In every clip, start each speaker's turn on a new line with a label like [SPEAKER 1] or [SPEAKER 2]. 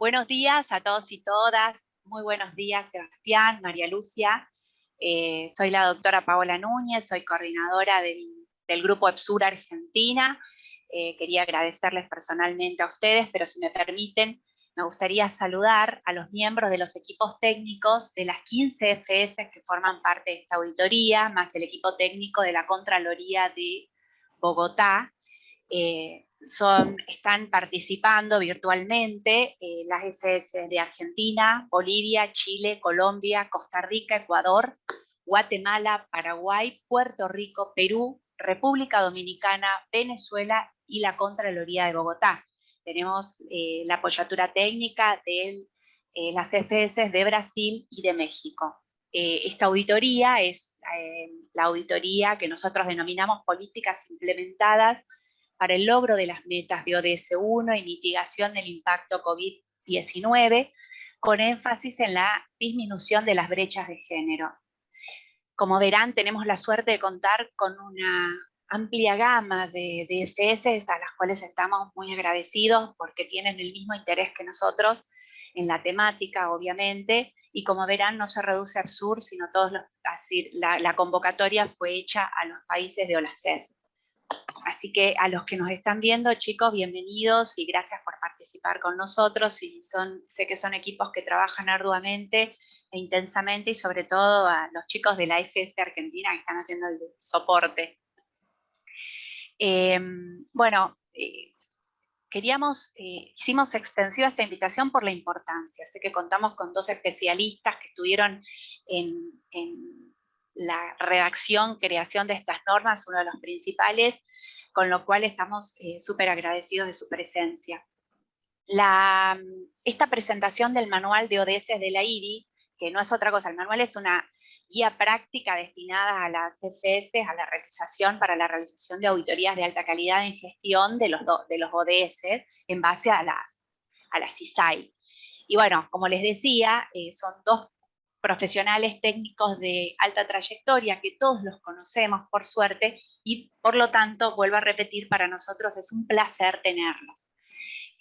[SPEAKER 1] Buenos días a todos y todas. Muy buenos días, Sebastián, María Lucia. Soy la doctora Paola Núñez, soy coordinadora del grupo EPSUR Argentina. Quería agradecerles personalmente a ustedes, pero si me permiten, me gustaría saludar a los miembros de los equipos técnicos de las 15 FS que forman parte de esta auditoría, más el equipo técnico de la Contraloría de Bogotá. Están participando virtualmente las FS de Argentina, Bolivia, Chile, Colombia, Costa Rica, Ecuador, Guatemala, Paraguay, Puerto Rico, Perú, República Dominicana, Venezuela y la Contraloría de Bogotá. Tenemos la apoyatura técnica de las FS de Brasil y de México. Esta auditoría es la auditoría que nosotros denominamos políticas implementadas para el logro de las metas de ODS 1 y mitigación del impacto COVID-19, con énfasis en la disminución de las brechas de género. Como verán, tenemos la suerte de contar con una amplia gama de FS a las cuales estamos muy agradecidos porque tienen el mismo interés que nosotros en la temática, obviamente, y como verán, no se reduce al sur, sino la convocatoria fue hecha a los países de OLACEF. Así que a los que nos están viendo, chicos, bienvenidos y gracias por participar con nosotros. Sé que son equipos que trabajan arduamente e intensamente, y sobre todo a los chicos de la FS Argentina que están haciendo el soporte. Hicimos extensiva esta invitación por la importancia. Sé que contamos con 2 especialistas que estuvieron en la redacción, creación de estas normas, uno de los principales, con lo cual estamos súper agradecidos de su presencia. Esta presentación del manual de ODS de la IDI, que no es otra cosa, el manual es una guía práctica destinada a las FS, para la realización de auditorías de alta calidad en gestión de los ODS en base a las ISAI. Y bueno, como les decía, son 2 profesionales técnicos de alta trayectoria que todos los conocemos por suerte y por lo tanto, vuelvo a repetir, para nosotros es un placer tenerlos.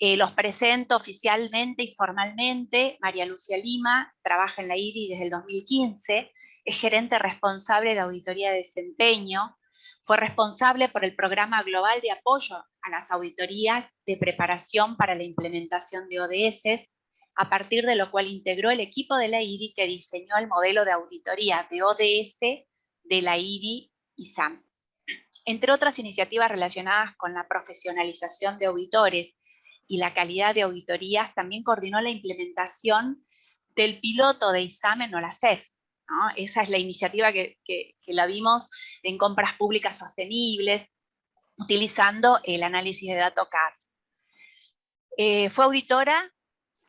[SPEAKER 1] Los presento oficialmente y formalmente. María Lucia Lima trabaja en la IDI desde el 2015, es gerente responsable de auditoría de desempeño, fue responsable por el programa global de apoyo a las auditorías de preparación para la implementación de ODS, a partir de lo cual integró el equipo de la IDI que diseñó el modelo de auditoría de ODS de la IDI y SAM. Entre otras iniciativas relacionadas con la profesionalización de auditores y la calidad de auditorías, también coordinó la implementación del piloto de ISAM en OLACEF, ¿no? Esa es la iniciativa que la vimos en compras públicas sostenibles, utilizando el análisis de datos CAS. Fue auditora,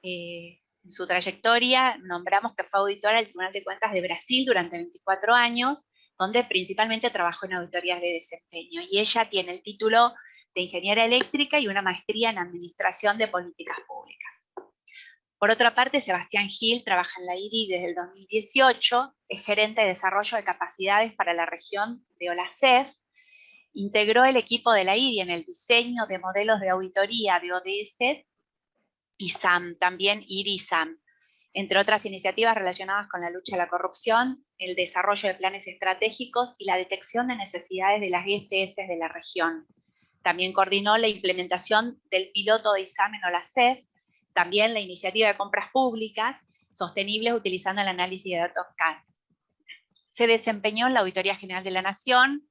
[SPEAKER 1] en su trayectoria nombramos que fue auditora del Tribunal de Cuentas de Brasil durante 24 años, donde principalmente trabajó en auditorías de desempeño, y ella tiene el título de ingeniera eléctrica y una maestría en administración de políticas públicas. Por otra parte, Sebastián Gil trabaja en la IDI desde el 2018, es gerente de desarrollo de capacidades para la región de OLACEF, integró el equipo de la IDI en el diseño de modelos de auditoría de ODS y SAM, también IDI y SAM, entre otras iniciativas relacionadas con la lucha a la corrupción, el desarrollo de planes estratégicos y la detección de necesidades de las IFS de la región. También coordinó la implementación del piloto de ISAM en OLACEF, también la iniciativa de compras públicas sostenibles utilizando el análisis de datos CAS. Se desempeñó en la Auditoría General de la Nación,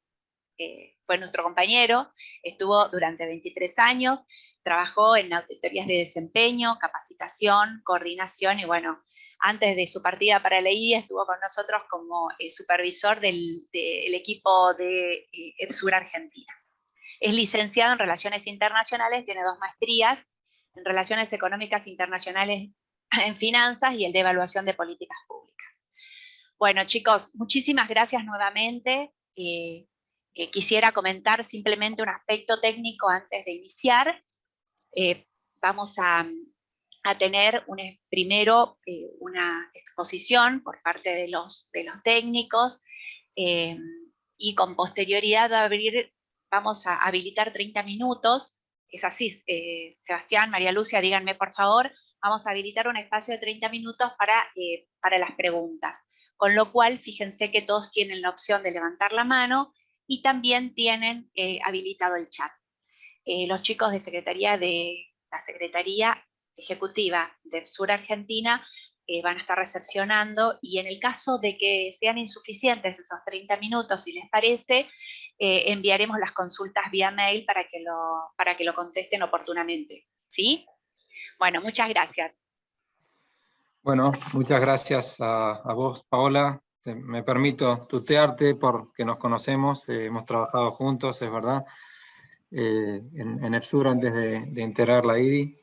[SPEAKER 1] fue nuestro compañero, estuvo durante 23 años, trabajó en auditorías de desempeño, capacitación, coordinación, y bueno, antes de su partida para la IDI estuvo con nosotros como supervisor del equipo de EPSUR Argentina. Es licenciado en Relaciones Internacionales, tiene 2 maestrías, en Relaciones Económicas Internacionales en Finanzas y el de Evaluación de Políticas Públicas. Bueno, chicos, muchísimas gracias nuevamente. Quisiera comentar simplemente un aspecto técnico antes de iniciar. Vamos a tener primero una exposición por parte de los técnicos, y con posterioridad vamos a habilitar 30 minutos. Es así, Sebastián, María Lucia, díganme por favor, vamos a habilitar un espacio de 30 minutos para las preguntas. Con lo cual, fíjense que todos tienen la opción de levantar la mano y también tienen habilitado el chat. Los chicos de la Secretaría Ejecutiva de EFSUR Argentina van a estar recepcionando, y en el caso de que sean insuficientes esos 30 minutos, si les parece, enviaremos las consultas vía mail para que lo contesten oportunamente. ¿Sí? Bueno, muchas gracias.
[SPEAKER 2] Bueno, muchas gracias a vos, Paola. Me permito tutearte porque nos conocemos, hemos trabajado juntos, es verdad, en EFSUR antes de integrar la IDI.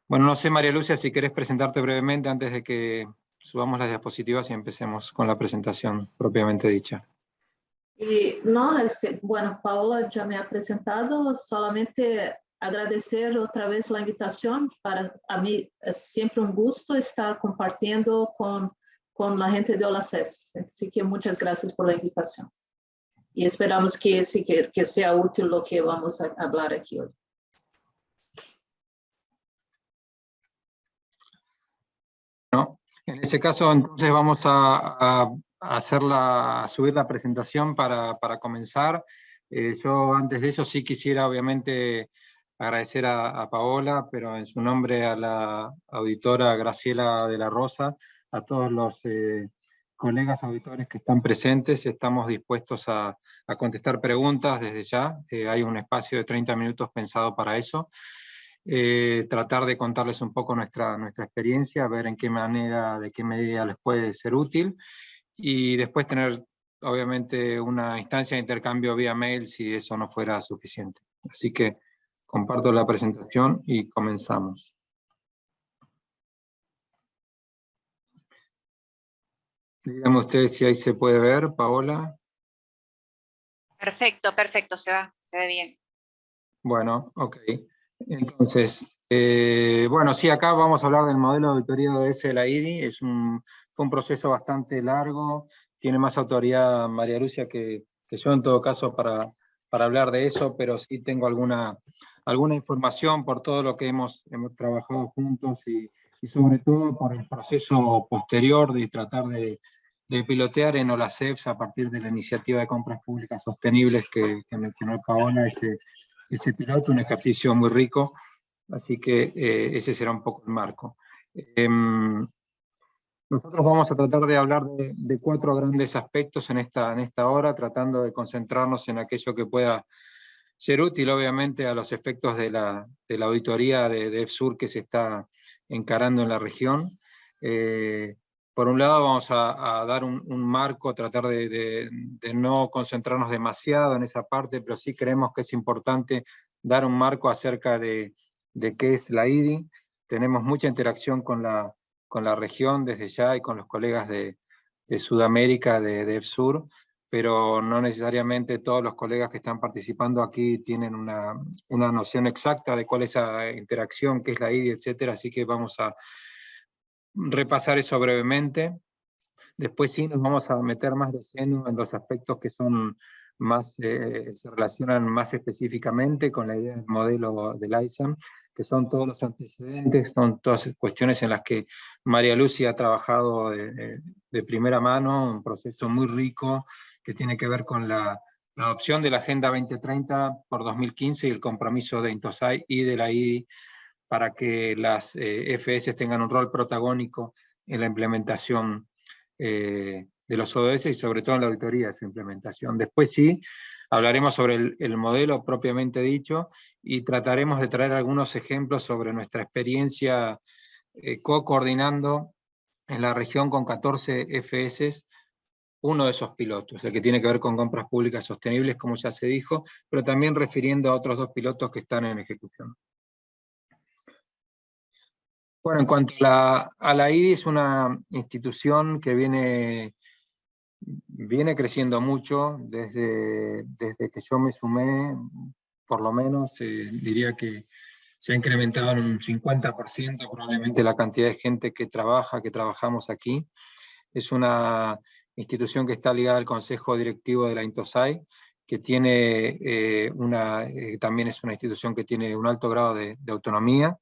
[SPEAKER 2] Bueno, no sé, María Lucia, si querés presentarte brevemente antes de que subamos las diapositivas y empecemos con la presentación propiamente dicha.
[SPEAKER 3] Y no, bueno, Paola ya me ha presentado, solamente agradecer otra vez la invitación. A mí es siempre un gusto estar compartiendo con la gente de OLACEF. Así que muchas gracias por la invitación. Y esperamos que sea útil lo que vamos a hablar aquí hoy.
[SPEAKER 2] ¿No? En ese caso, entonces vamos a subir la presentación para comenzar. Yo antes de eso sí quisiera obviamente agradecer a Paola, pero en su nombre a la auditora Graciela de la Rosa, a todos los colegas auditores que están presentes. Estamos dispuestos a contestar preguntas desde ya. Hay un espacio de 30 minutos pensado para eso. Tratar de contarles un poco nuestra experiencia, ver en qué manera, de qué medida les puede ser útil, y después tener obviamente una instancia de intercambio vía mail si eso no fuera suficiente. Así que comparto la presentación y comenzamos. Díganme ustedes si ahí se puede ver, Paola.
[SPEAKER 1] Perfecto, perfecto, se ve bien.
[SPEAKER 2] Bueno, ok. Entonces, bueno, sí, acá vamos a hablar del modelo de auditoría ODS de la IDI. Fue un proceso bastante largo, tiene más autoridad María Lucia que yo en todo caso para hablar de eso, pero sí tengo alguna información por todo lo que hemos trabajado juntos y sobre todo por el proceso posterior de tratar de pilotear en OLACEF a partir de la iniciativa de compras públicas sostenibles que mencionó Paola, ese piloto, un ejercicio muy rico, así que ese será un poco el marco. Nosotros vamos a tratar de hablar de 4 grandes aspectos en esta hora, tratando de concentrarnos en aquello que pueda ser útil, obviamente, a los efectos de la auditoría de EFSUR que se está encarando en la región. Por un lado vamos a dar un marco, tratar de no concentrarnos demasiado en esa parte, pero sí creemos que es importante dar un marco acerca de qué es la IDI. Tenemos mucha interacción con la región desde ya y con los colegas de Sudamérica, de EFSUR, pero no necesariamente todos los colegas que están participando aquí tienen una noción exacta de cuál es esa interacción, qué es la IDI, etc. Así que vamos a repasar eso brevemente. Después sí nos vamos a meter más de lleno en los aspectos que son más, se relacionan más específicamente con la idea del modelo del ISAM, que son todos los antecedentes, son todas cuestiones en las que María Lucia ha trabajado de primera mano, un proceso muy rico que tiene que ver con la adopción de la Agenda 2030 por 2015 y el compromiso de Intosai y de la IDI para que las FS tengan un rol protagónico en la implementación de los ODS y sobre todo en la auditoría de su implementación. Después sí, hablaremos sobre el modelo propiamente dicho y trataremos de traer algunos ejemplos sobre nuestra experiencia co-coordinando en la región con 14 FS, uno de esos pilotos, el que tiene que ver con compras públicas sostenibles, como ya se dijo, pero también refiriendo a otros 2 pilotos que están en ejecución. Bueno, en cuanto a la IDI, es una institución que viene creciendo mucho desde que yo me sumé, por lo menos diría que se ha incrementado en un 50% probablemente la cantidad de gente que trabajamos aquí. Es una institución que está ligada al Consejo Directivo de la Intosai, que tiene también es una institución que tiene un alto grado de autonomía,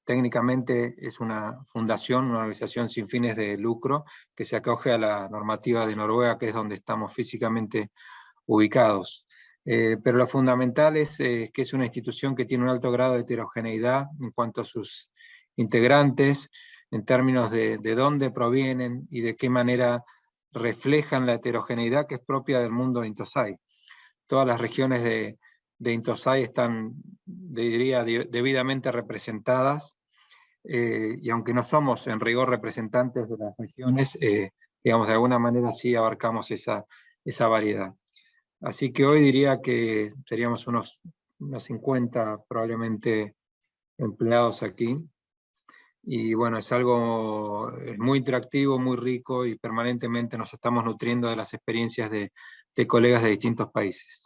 [SPEAKER 2] técnicamente es una fundación, una organización sin fines de lucro que se acoge a la normativa de Noruega, que es donde estamos físicamente ubicados. Pero lo fundamental es que es una institución que tiene un alto grado de heterogeneidad en cuanto a sus integrantes, en términos de dónde provienen y de qué manera reflejan la heterogeneidad que es propia del mundo de Intosai. Todas las regiones de Intosai están, diría, debidamente representadas, y aunque no somos en rigor representantes de las regiones, digamos, de alguna manera sí abarcamos esa variedad. Así que hoy diría que seríamos unos 50 probablemente empleados aquí. Y bueno, es algo muy interactivo, muy rico, y permanentemente nos estamos nutriendo de las experiencias de colegas de distintos países.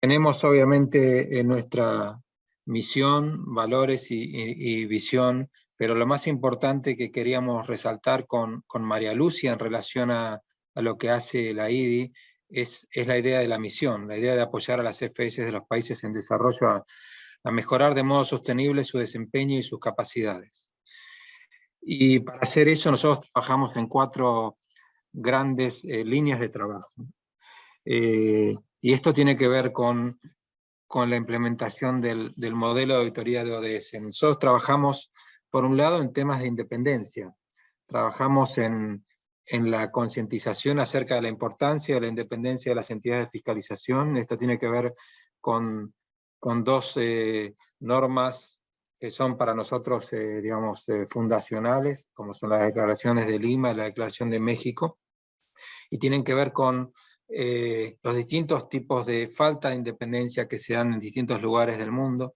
[SPEAKER 2] Tenemos obviamente en nuestra misión, valores y visión, pero lo más importante que queríamos resaltar con María Lucia en relación a lo que hace la IDI es la idea de la misión, la idea de apoyar a las CFS de los países en desarrollo a mejorar de modo sostenible su desempeño y sus capacidades. Y para hacer eso nosotros trabajamos en 4 grandes líneas de trabajo. Y esto tiene que ver con la implementación del modelo de auditoría de ODS. Nosotros trabajamos, por un lado, en temas de independencia. Trabajamos en la concientización acerca de la importancia de la independencia de las entidades de fiscalización. Esto tiene que ver con 2 normas que son para nosotros, digamos, fundacionales, como son las declaraciones de Lima y la Declaración de México, y tienen que ver con los distintos tipos de falta de independencia que se dan en distintos lugares del mundo.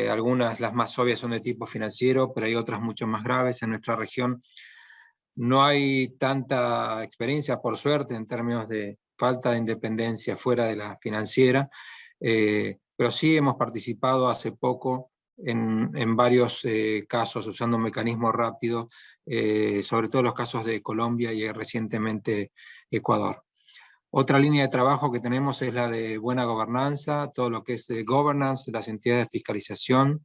[SPEAKER 2] Algunas, las más obvias, son de tipo financiero, pero hay otras mucho más graves. En nuestra región no hay tanta experiencia, por suerte, en términos de falta de independencia fuera de la financiera, pero sí hemos participado hace poco en varios casos usando un mecanismo rápido, sobre todo los casos de Colombia y recientemente Ecuador. Otra línea de trabajo que tenemos es la de buena gobernanza, todo lo que es governance de las entidades de fiscalización,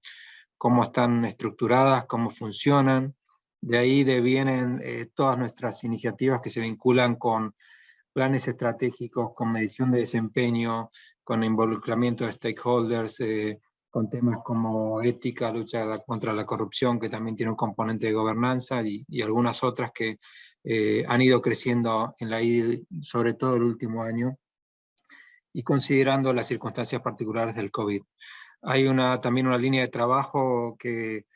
[SPEAKER 2] cómo están estructuradas, cómo funcionan. De ahí devienen todas nuestras iniciativas que se vinculan con planes estratégicos, con medición de desempeño, con involucramiento de stakeholders, con temas como ética, lucha contra la corrupción, que también tiene un componente de gobernanza, y algunas otras que han ido creciendo en la IDI, sobre todo el último año, y considerando las circunstancias particulares del COVID. Hay también una línea de trabajo que,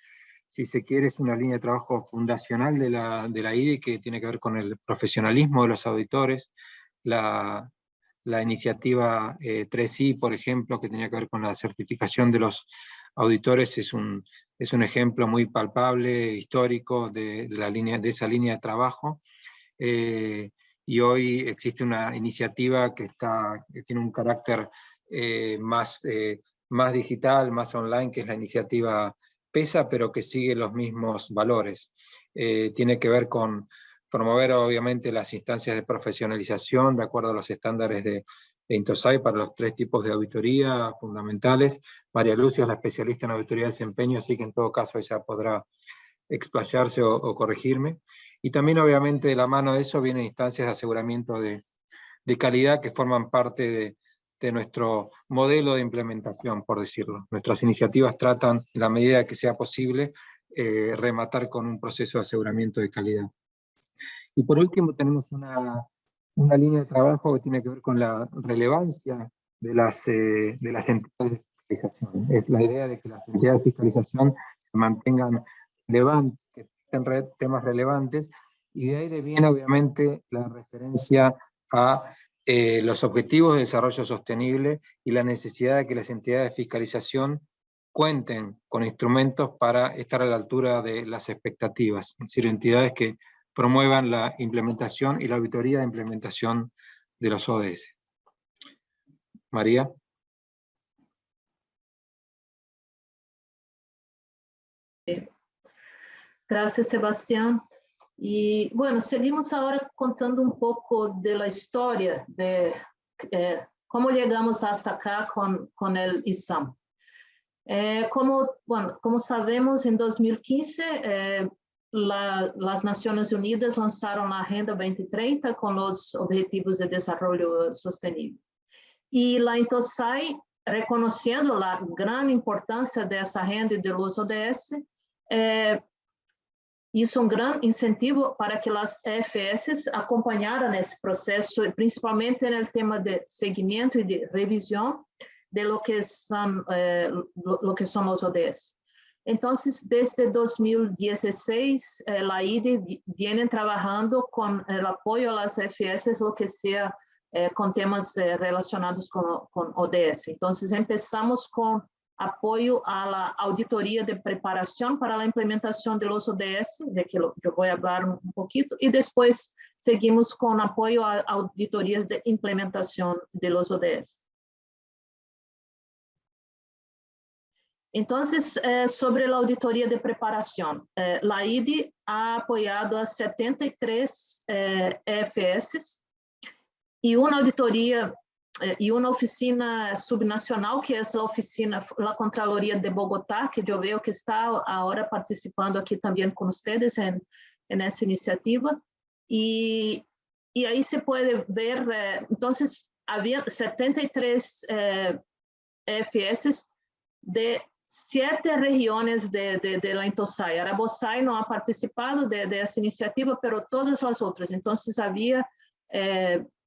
[SPEAKER 2] si se quiere, es una línea de trabajo fundacional de la IDI, que tiene que ver con el profesionalismo de los auditores. La iniciativa 3I, por ejemplo, que tenía que ver con la certificación de los auditores, es un ejemplo muy palpable, histórico, de esa línea de trabajo. Y hoy existe una iniciativa que tiene un carácter más digital, más online, que es la iniciativa PESA, pero que sigue los mismos valores. Tiene que ver con promover, obviamente, las instancias de profesionalización de acuerdo a los estándares de Intosai para los 3 tipos de auditoría fundamentales. María Lucia es la especialista en auditoría de desempeño, así que en todo caso ella podrá explayarse o corregirme. Y también, obviamente, de la mano de eso vienen instancias de aseguramiento de calidad que forman parte de nuestro modelo de implementación, por decirlo. Nuestras iniciativas tratan, en la medida que sea posible, rematar con un proceso de aseguramiento de calidad. Y por último tenemos una línea de trabajo que tiene que ver con la relevancia de las entidades de fiscalización. Es la idea de que las entidades de fiscalización se mantengan relevantes, que existen temas relevantes, y de ahí deviene obviamente la referencia a los objetivos de desarrollo sostenible y la necesidad de que las entidades de fiscalización cuenten con instrumentos para estar a la altura de las expectativas, es decir, entidades que promuevan la implementación y la auditoría de implementación de los ODS. María.
[SPEAKER 3] Gracias, Sebastián. Y bueno, seguimos ahora contando un poco de la historia de cómo llegamos hasta acá con el ISAM. Como sabemos, em 2015, as Nações Unidas lançaram a Agenda 2030 com os Objetivos de Desenvolvimento Sustentável. E a Intosai, reconhecendo a grande importância dessa agenda e dos ODS, isso é um grande incentivo para que as EFS acompanharam esse processo, principalmente no tema de seguimento e de revisão de lo que são os ODS. Então, desde 2016, a IDE vem trabalhando com o apoio às EFS, lo que seja com temas relacionados com ODS. Então, começamos com apoio à auditoria de preparação para a implementação de los ODS, de que eu vou falar um pouquinho, e depois seguimos com apoio a auditorias de implementação de los ODS. Então, sobre a auditoria de preparação, a IDE ha apoiado a 73 EFS e uma auditoria e uma oficina subnacional, que é a oficina, a Contraloria de Bogotá, que eu vejo que está agora participando aqui também com vocês nessa iniciativa. E aí se pode ver, então, havia 73 EFS de 7 regiões de la Intosai. Arabosai não ha participado dessa iniciativa, mas todas as outras. Então, havia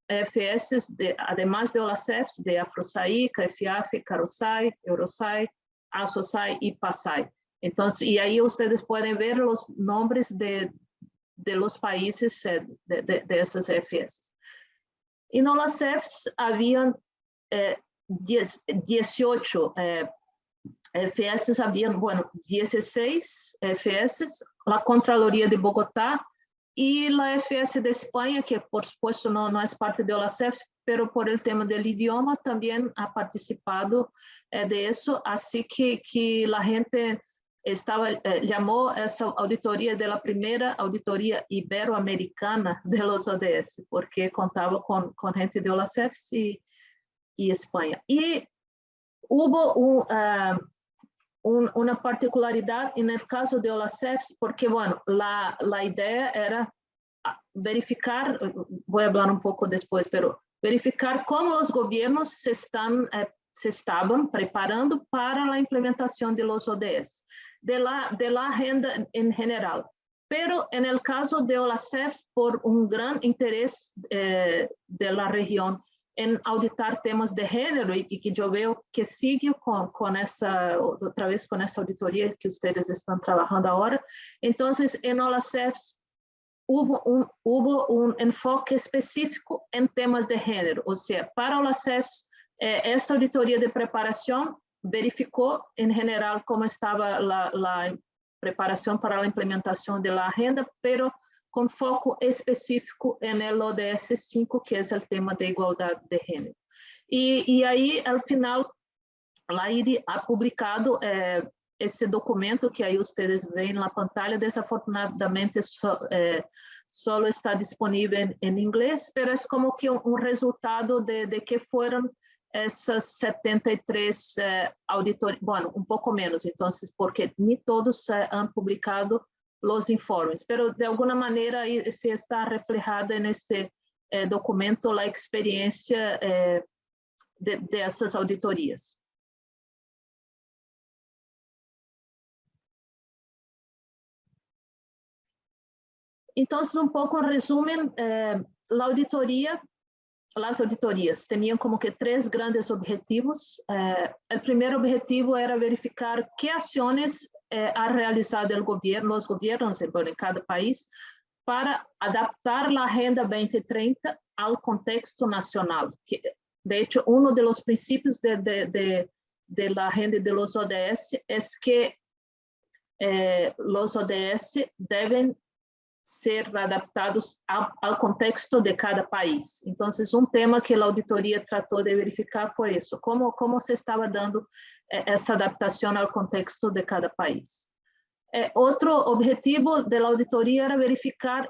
[SPEAKER 3] EFS, además de OLACEFs, de Afrosai, KFAF, Carosai, Eurosai, Asosai e PASAI. Então, e aí vocês podem ver os nomes de los países dessas EFS. E no OLACEFs haviam 18 EFS, haviam, 16 EFS, a Contraloria de Bogotá, e a EFS de Espanha, que por supuesto não é parte de OLACEF, mas por el tema del idioma também ha participado de isso, assim que a gente chamou essa auditoria de la primeira auditoria ibero-americana de los ODS, porque contava com gente de OLACEF e Espanha. E houve uma particularidade no caso de OLACEF, porque, a ideia era verificar, vou falar um pouco depois, mas verificar como os governos se estavam preparando para a implementação de los ODS, de la agenda em geral. Pero no caso de OLACEF, por grande interesse da região em auditar temas de gênero, e que eu vejo que sigue com essa, outra vez, com essa auditoria que vocês estão trabalhando agora. Então, em OLACEF, houve enfoque específico em temas de gênero, ou seja, para OLACEF, essa auditoria de preparação verificou, em geral, como estava a preparação para a implementação da agenda, pero com foco específico no ODS 5, que é o tema da igualdade de gênero. E aí, ao final, a IDE ha publicado esse documento que aí vocês veem na pantalla. Desafortunadamente, só está disponível em inglês, mas é como que resultado de que foram essas 73 auditorias, um pouco menos, então, porque nem todos han publicado os informes, pero de alguma maneira se está reflejada nesse documento a experiência dessas auditorias. Então, um pouco em resumo, as auditorias tinham como que 3 grandes objetivos. O primeiro objetivo era verificar que ações ha realizado os governos em cada país para adaptar a Agenda 2030 ao contexto nacional. Que, de hecho, um dos princípios da Agenda de los ODS é que os ODS devem ser adaptados ao contexto de cada país. Então, um tema que a auditoria tratou de verificar foi isso, como se estava dando essa adaptação ao contexto de cada país. Outro objetivo da auditoria era verificar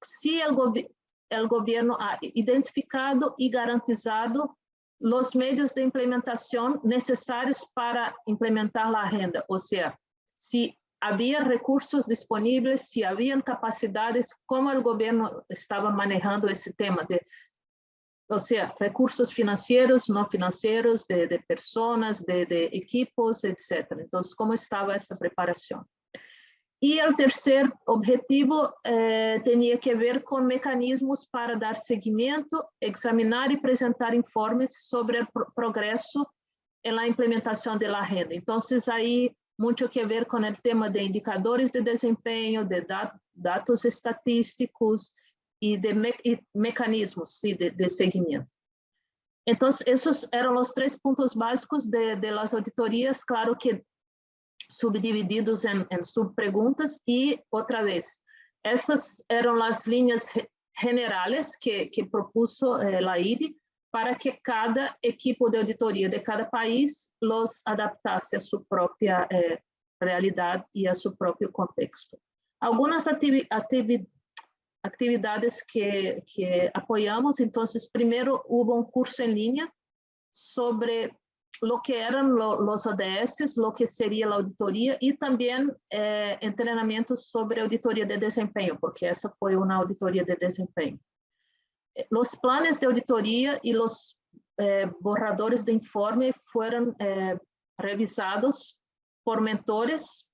[SPEAKER 3] se o governo ha identificado e garantizado los medios de implementación necesarios para implementar la agenda, o sea, si había recursos disponibles, si habían capacidades, cómo el gobierno estaba manejando ese tema de, o sea, recursos financieros, no financieros, de personas, de equipos, etc. Entonces, ¿cómo estaba esa preparación? Y el tercer objetivo tenía que ver con mecanismos para dar seguimiento, examinar y presentar informes sobre el progreso en la implementación de la agenda. Entonces, ahí mucho que ver con el tema de indicadores de desempeño, de datos estatísticos y de mecanismos sí, de seguimiento. Entonces, esos eran los 3 puntos básicos de las auditorías, claro que subdivididos en subpreguntas y otra vez, esas eran las líneas generales que propuso la IDI para que cada equipo de auditoría de cada país los adaptase a su propia realidad y a su propio contexto. Algunas actividades que apoyamos, entonces primero hubo un curso en línea sobre lo que eran los ODS, lo que sería la auditoría y también entrenamientos sobre auditoría de desempeño, porque esa fue una auditoría de desempeño. Los planes de auditoría y los borradores de informe fueron revisados por mentores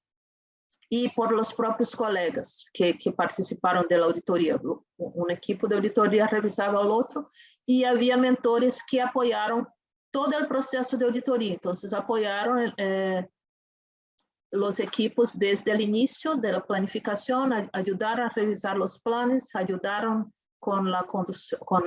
[SPEAKER 3] y por los propios colegas que participaron de la auditoría. Un equipo de auditoría revisaba al otro y había mentores que apoyaron todo el proceso de auditoría. Entonces, apoyaron los equipos desde el inicio de la planificación, ayudaron a revisar los planes, ayudaron con la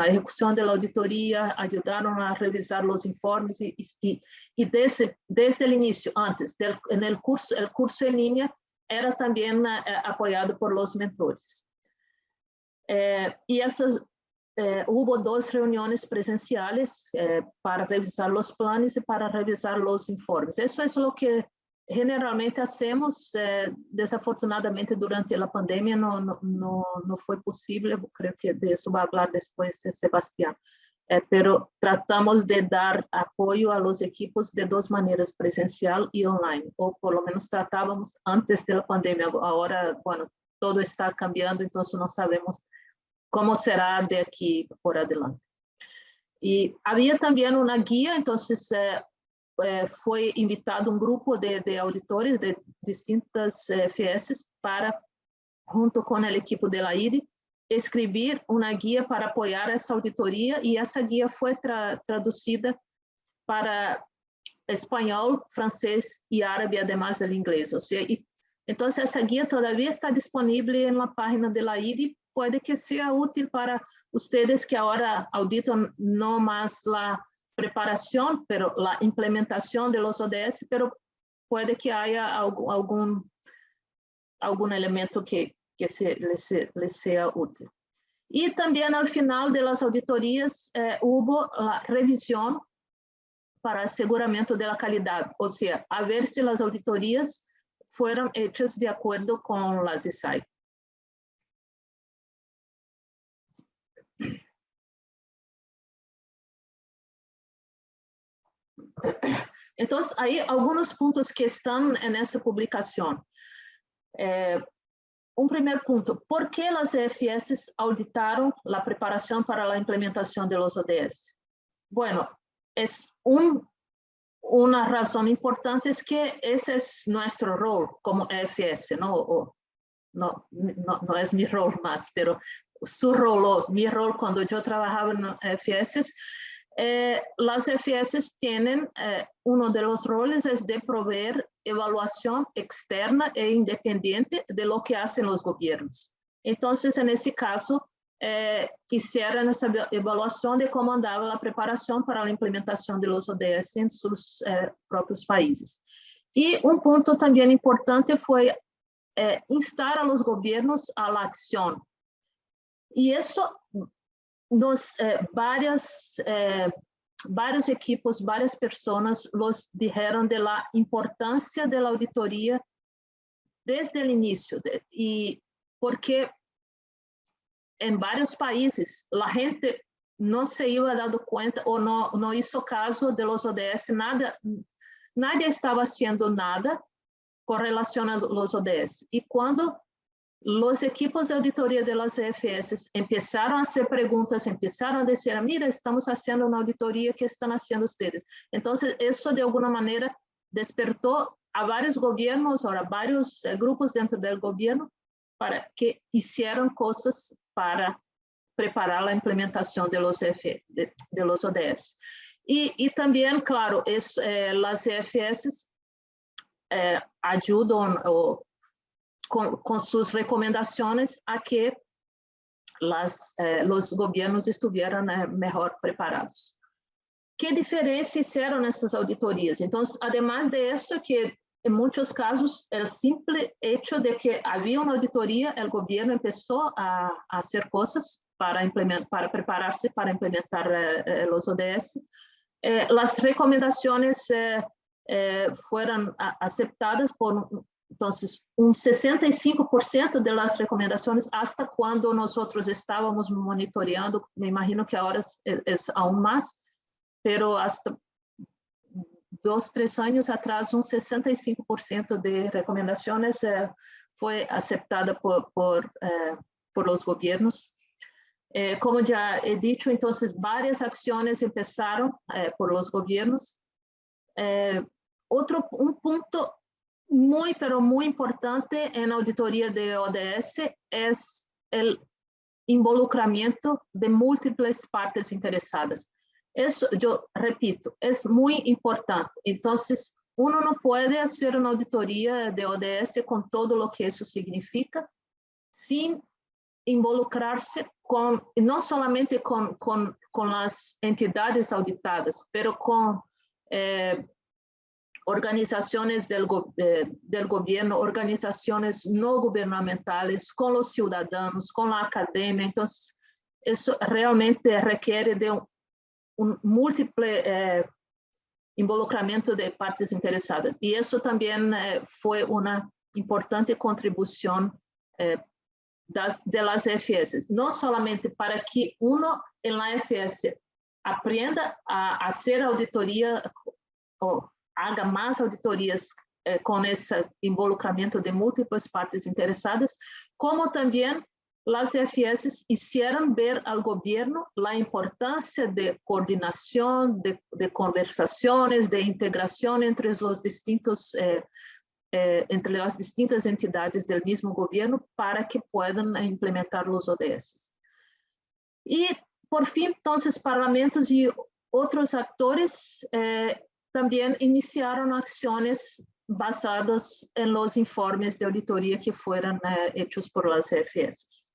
[SPEAKER 3] ejecución de la auditoría, ayudaron a revisar los informes y desde el inicio, antes, en el curso en línea, era también apoyado por los mentores. Y esas hubo 2 reuniones presenciales para revisar los planes y para revisar los informes. Eso es lo que generalmente hacemos. Desafortunadamente, durante la pandemia no fue posible. Creo que de eso va a hablar después Sebastián. Pero tratamos de dar apoyo a los equipos de 2 maneras, presencial y online, o por lo menos tratábamos antes de la pandemia. Ahora, bueno, todo está cambiando, entonces no sabemos cómo será de aquí por adelante. Y había también una guía, entonces fue invitado un grupo de auditores de distintas FIES para, junto con el equipo de la IDI, escribir una guía para apoyar esa auditoría, y esa guía fue traducida para español, francés y árabe, además del inglés. O sea, entonces esa guía todavía está disponible en la página de la IDI. Puede que sea útil para ustedes que ahora auditan no más la preparación, pero la implementación de los ODS, pero puede que haya algún elemento que les sea útil. Y también al final de las auditorías hubo la revisión para aseguramiento de la calidad, o sea, a ver si las auditorías fueron hechas de acuerdo con las ISAI. Entonces, hay algunos puntos que están en esa publicación. Un primer punto, ¿por qué las EFS auditaron la preparación para la implementación de los ODS? Bueno, es una razón importante, es que ese es nuestro rol como EFS, ¿no? No es mi rol más, pero su rol o mi rol cuando yo trabajaba en EFS. Las FS tienen, uno de los roles es de proveer evaluación externa e independiente de lo que hacen los gobiernos. Entonces, en ese caso, hicieron esa evaluación de cómo andaba la preparación para la implementación de los ODS en sus propios países. Y un punto también importante fue instar a los gobiernos a la acción. Y eso varios equipos, varias personas los dijeron de la importancia de la auditoría desde el inicio, y porque en varios países la gente no se iba dando cuenta o no hizo caso de los ODS, nadie estaba haciendo nada con relación a los ODS. Y cuando los equipos de auditoría de las EFS empezaron a hacer preguntas, empezaron a decir, mira, estamos haciendo una auditoría, ¿qué están haciendo ustedes? Entonces, eso de alguna manera despertó a varios gobiernos, ahora varios grupos dentro del gobierno, para que hicieran cosas para preparar la implementación de los ODS. Y también, claro, las EFS ayudan con sus recomendaciones a que los gobiernos estuvieran mejor preparados. ¿Qué diferencia hicieron estas auditorías? Entonces, además de eso, que en muchos casos el simple hecho de que había una auditoría, el gobierno empezó a hacer cosas para prepararse para implementar los ODS. Las recomendaciones fueron aceptadas por, entonces, un 65% de las recomendaciones, hasta cuando nosotros estábamos monitoreando, me imagino que ahora es aún más, pero hasta 2, 3 años atrás, un 65% de recomendaciones fue aceptada por los gobiernos. Como ya he dicho, entonces varias acciones empezaron por los gobiernos. Un punto muy, pero muy importante en auditoría de ODS es el involucramiento de múltiples partes interesadas. Eso, yo repito, es muy importante. Entonces, uno no puede hacer una auditoría de ODS con todo lo que eso significa, sin involucrarse no solamente con las entidades auditadas, pero con organizaciones del gobierno, organizaciones no gubernamentales, con los ciudadanos, con la academia. Entonces, eso realmente requiere de un múltiple involucramiento de partes interesadas. Y eso también fue una importante contribución de las EFS, no solamente para que uno en la EFS aprenda a hacer auditoría o haga más auditorías con ese involucramiento de múltiples partes interesadas, como también las EFS hicieron ver al gobierno la importancia de coordinación, de conversaciones, de integración entre los distintos entre las distintas entidades del mismo gobierno para que puedan implementar los ODS. Y por fin, entonces, parlamentos y otros actores también iniciaron acciones basadas en los informes de auditoría que fueron hechos por las EFS.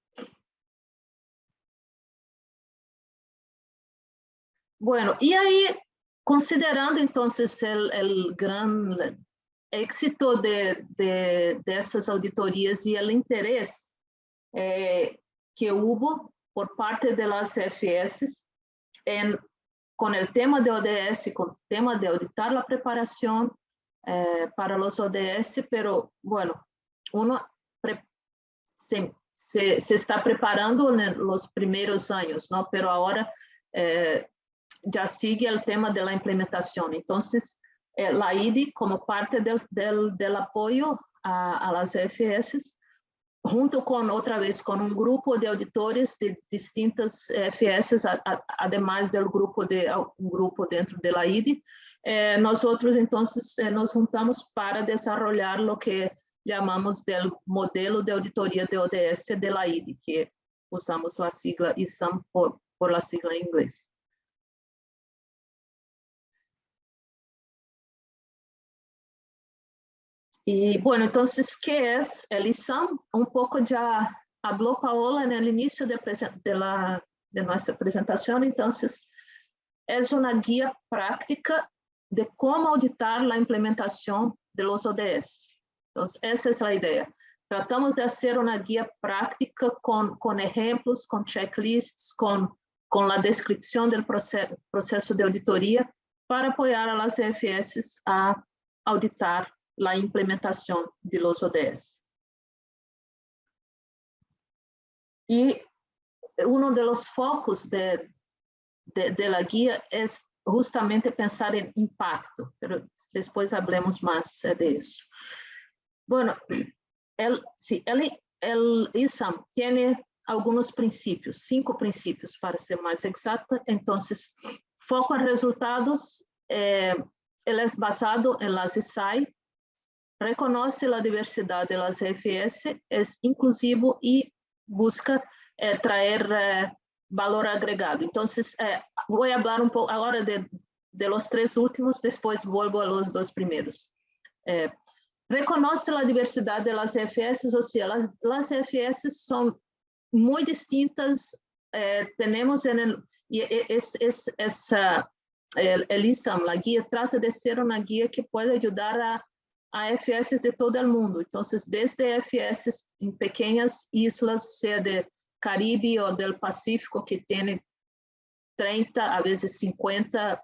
[SPEAKER 3] Bueno, y ahí, considerando entonces el gran éxito de esas auditorías y el interés que hubo por parte de las EFS con el tema de ODS, con el tema de auditar la preparación para los ODS, pero bueno, uno se está preparando en los primeros años, ¿no? Pero ahora ya sigue el tema de la implementación. Entonces, la IDI, como parte del apoyo a las EFS, junto con, otra vez, con un grupo de auditores de distintas EFS, además del grupo un grupo dentro de la IDI, nosotros entonces nos juntamos para desarrollar lo que llamamos del modelo de auditoría de ODS de la IDI, que usamos la sigla ISAM por la sigla en inglés. Y bueno, entonces, ¿qué es el ISAM? Un poco ya habló Paola en el inicio de nuestra presentación. Entonces, es una guía práctica de cómo auditar la implementación de los ODS. Entonces, esa es la idea. Tratamos de hacer una guía práctica con ejemplos, con checklists, con la descripción del proceso de auditoría para apoyar a las EFS a auditar la implementación de los ODS. Y uno de los focos de de la guía es justamente pensar en impacto, pero después hablemos más de eso. Bueno, el ISAM tiene algunos principios, 5 principios para ser más exacta. Entonces, foco en resultados, él es basado en las ISAI, reconoce la diversidad de las FS, es inclusivo y busca traer valor agregado. Entonces, voy a hablar un poco ahora de los 3 últimos, después vuelvo a los 2 primeros. Reconoce la diversidad de las FS, o sea, las FS son muy distintas. Tenemos en el ISAM, la guía, trata de ser una guía que puede ayudar a FS de todo el mundo. Entonces, desde FS en pequeñas islas, sea de Caribe o del Pacífico, que tiene 30, a veces 50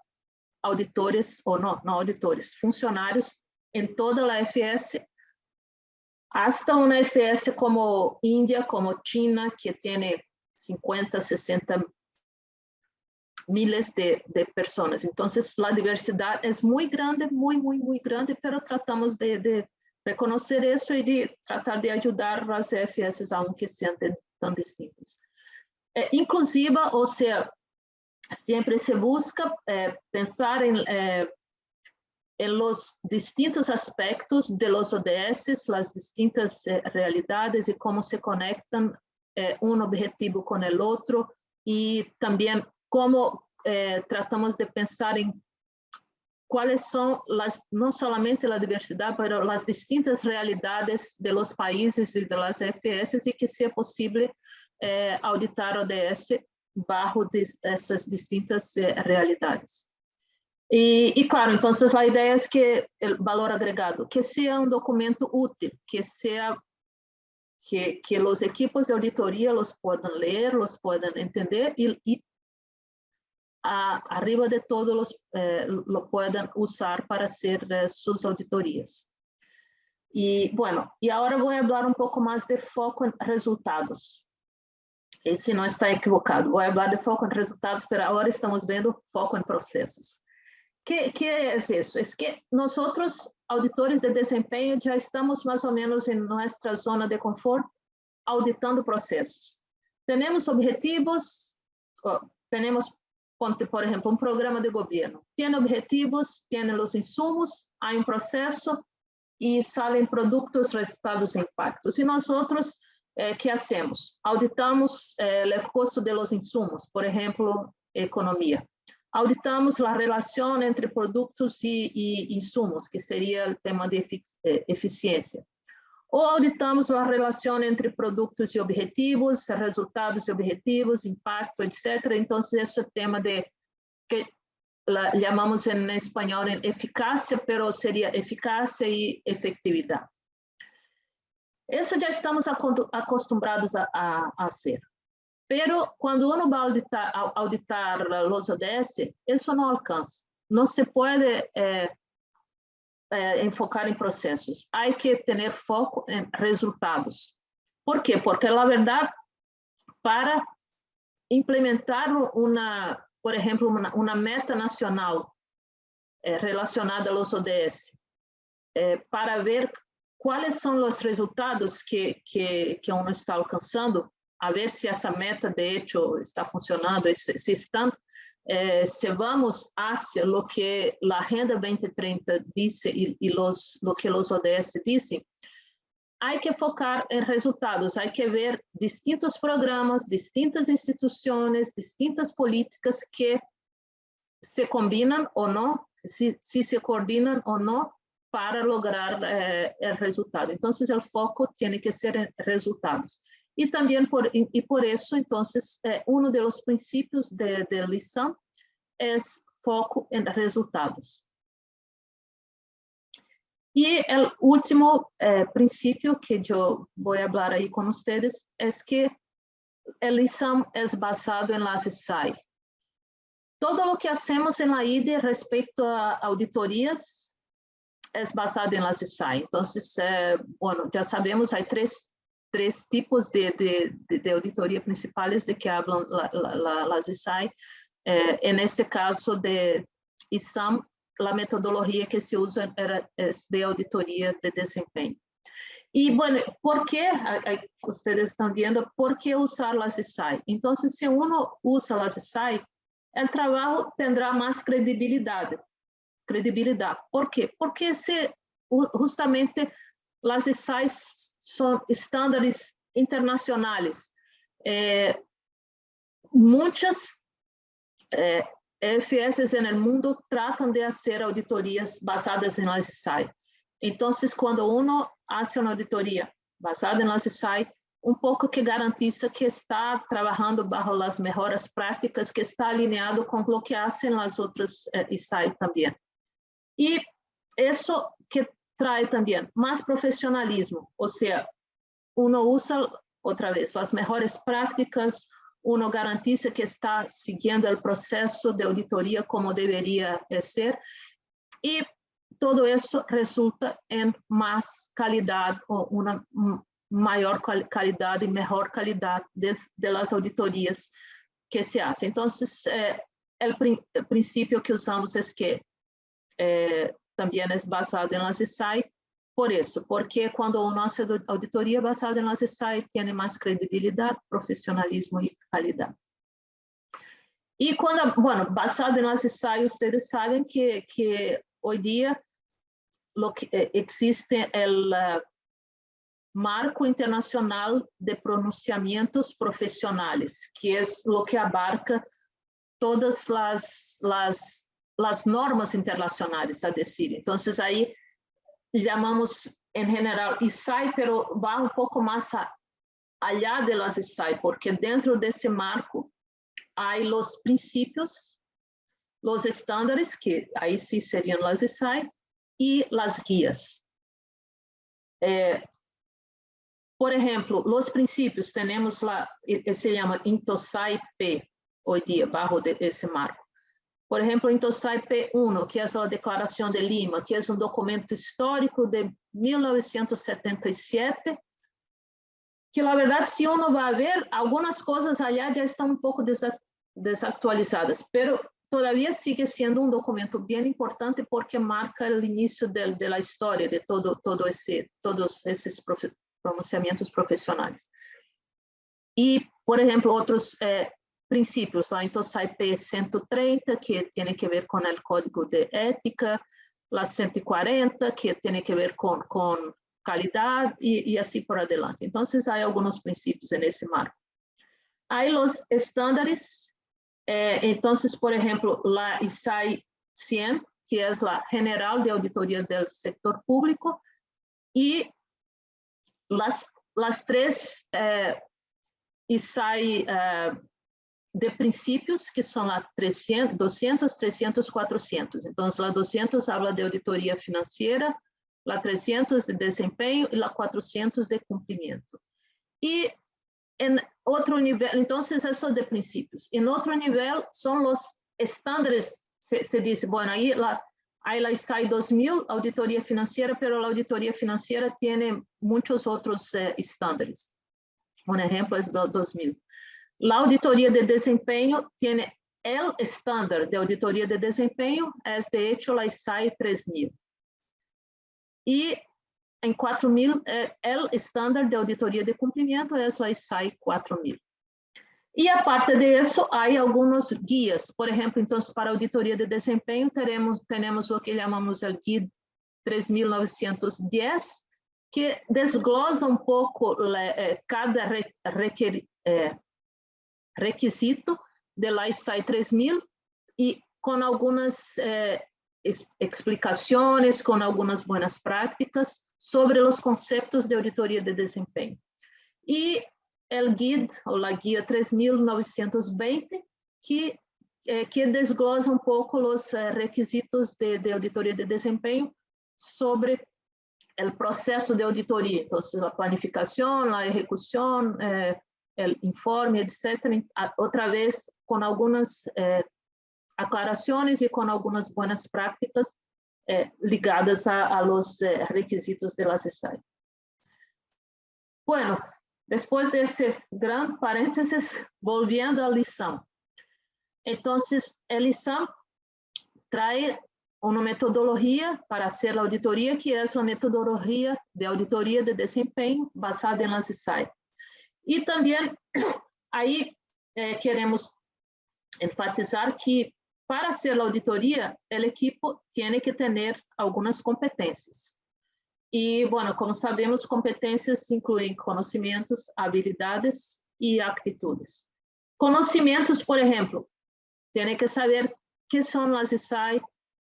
[SPEAKER 3] auditores, o no auditores, funcionarios en toda la FS, hasta una FS como India, como China, que tiene 50, 60 miles de personas. Entonces, la diversidad es muy grande, muy grande, pero tratamos de reconocer eso y de tratar de ayudar a las FS, aunque sean tan distintas. Inclusiva, o sea, siempre se busca pensar en los distintos aspectos de los ODS, las distintas realidades y cómo se conectan un objetivo con el otro, y también cómo tratamos de pensar en cuáles son no solamente la diversidad, pero las distintas realidades de los países y de las FS, y que sea posible auditar ODS bajo essas distintas realidades. Y claro, entonces la idea es que el valor agregado, que sea un documento útil, que sea que los equipos de auditoría los puedan leer, los puedan entender y arriba de todo lo puedan usar para hacer sus auditorías. Y bueno, y ahora voy a hablar un poco más de foco en resultados. Esse não está equivocado. Voy a hablar de foco en resultados, pero ahora estamos vendo foco en procesos. ¿Qué es eso? Es que nosotros, auditores de desempeño, ya estamos más o menos en nuestra zona de confort, auditando procesos. Tenemos objetivos, tenemos, por ejemplo, un programa de gobierno. Tiene objetivos, tiene los insumos, hay un proceso y salen productos, resultados e impactos. Y nosotros, ¿qué hacemos? Auditamos el costo de los insumos, por ejemplo, economía. Auditamos la relación entre productos y insumos, que sería el tema de eficiencia. O auditamos la relación entre productos y objetivos, resultados y objetivos, impacto, etc. Entonces, ese tema de que llamamos en español en eficacia, pero sería eficacia y efectividad. Eso ya estamos acostumbrados a hacer. Pero cuando uno va a auditar los ODS, eso no alcanza. No se puede enfocar en procesos. Hay que tener foco en resultados. ¿Por qué? Porque la verdad, para implementar por ejemplo, una meta nacional relacionada a los ODS, para ver cuáles son los resultados que uno está alcanzando, a ver si esa meta de hecho está funcionando, si vamos hacia lo que la Agenda 2030 dice y lo que los ODS dicen, hay que focar en resultados, hay que ver distintos programas, distintas instituciones, distintas políticas que se combinan o no, si se coordinan o no para lograr el resultado. Entonces, el foco tiene que ser en resultados. Y también por eso, entonces, uno de los principios del ISAM es foco en resultados. Y el último principio que yo voy a hablar ahí con ustedes es que el ISAM es basado en las SAI. Todo lo que hacemos en la IDE respecto a auditorías es basado en las SAI. Entonces, bueno, ya sabemos, hay tres tipos de auditoría principales de que hablan las SAI. En ese caso de ISAM, la metodología que se usa es de auditoría de desempeño. Y bueno, ¿por qué? Ustedes están viendo, ¿por qué usar las ISAI? Entonces, si uno usa las ISAI, el trabajo tendrá más credibilidad. ¿Por qué? Porque justamente las ISAI son estándares internacionales. Muchas EFS en el mundo tratan de hacer auditorías basadas en las ISAI. Entonces, cuando uno hace una auditoría basada en las ISAI, un poco que garantiza que está trabajando bajo las mejores prácticas, que está alineado con lo que hacen las otras ISAI también. Y eso que trae también más profesionalismo, o sea, uno usa otra vez las mejores prácticas, uno garantiza que está siguiendo el proceso de auditoría como debería ser, y todo eso resulta en más calidad o una mayor calidad y mejor calidad de las auditorías que se hacen. Entonces, el principio que usamos es que también es basado en las ISAI, por eso, porque cuando uno hace auditoría basada en las ISAI, tiene más credibilidad, profesionalismo y calidad. Y cuando, bueno, basado en las ISAI, ustedes saben que hoy día existe el Marco Internacional de Pronunciamientos Profesionales, que es lo que abarca todas las normas internacionales, a decir. Entonces, ahí llamamos en general ISAI, pero va un poco más allá de las ISAI, porque dentro de ese marco hay los principios, los estándares, que ahí sí serían las ISAI, y las guías. Por ejemplo, los principios, tenemos se llama INTOSAI P, hoy día, bajo de ese marco. Por ejemplo, INTOSAI P1, que es la Declaración de Lima, que es un documento histórico de 1977, que la verdad, si uno va a ver, algunas cosas allá ya están un poco desactualizadas, pero todavía sigue siendo un documento bien importante porque marca el inicio de la historia de todos esos pronunciamientos profesionales. Y, por ejemplo, otros principios, la INTOSAI P130, que tiene que ver con el Código de Ética, la 140, que tiene que ver con calidad y así por adelante. Entonces, hay algunos principios en ese marco. Hay los estándares. Entonces, por ejemplo, la ISAI 100, que es la General de Auditoría del Sector Público, y las tres ISAI de principios, que son la 300, 200, 300, 400. Entonces, la 200 habla de auditoría financiera, la 300 de desempeño y la 400 de cumplimiento. Y en otro nivel, entonces eso de principios. En otro nivel son los estándares, se dice, bueno, ahí hay la ISAI 2000, auditoría financiera, pero la auditoría financiera tiene muchos otros estándares. Un ejemplo es 2000. La auditoría de desempeño tiene el estándar de auditoría de desempeño, es de hecho la ISAI 3000. Y en 4000, el estándar de auditoría de cumplimiento es la ISAI 4000. Y aparte de eso, hay algunos guías. Por ejemplo, entonces, para auditoría de desempeño, tenemos lo que llamamos el GID 3910, que desglosa un poco cada requisito de la ISAI 3000 y con algunas explicaciones, con algunas buenas prácticas sobre los conceptos de auditoría de desempeño. Y el GID, o la guía 3920, que desglosa un poco los requisitos de auditoría de desempeño sobre el proceso de auditoría. Entonces, la planificación, la ejecución, el informe, etc. Otra vez, con algunas aclaraciones y con algunas buenas prácticas ligadas a los requisitos de las ISAI. Bueno, después de ese gran paréntesis, volviendo al ISAM. Entonces, el ISAM trae una metodología para hacer la auditoría, que es la metodología de auditoría de desempeño basada en las ISAE. Y también ahí queremos enfatizar que para hacer la auditoría, el equipo tiene que tener algunas competencias. Y bueno, como sabemos, competencias incluyen conocimientos, habilidades y actitudes. Conocimientos, por ejemplo, tiene que saber qué son las ISAE,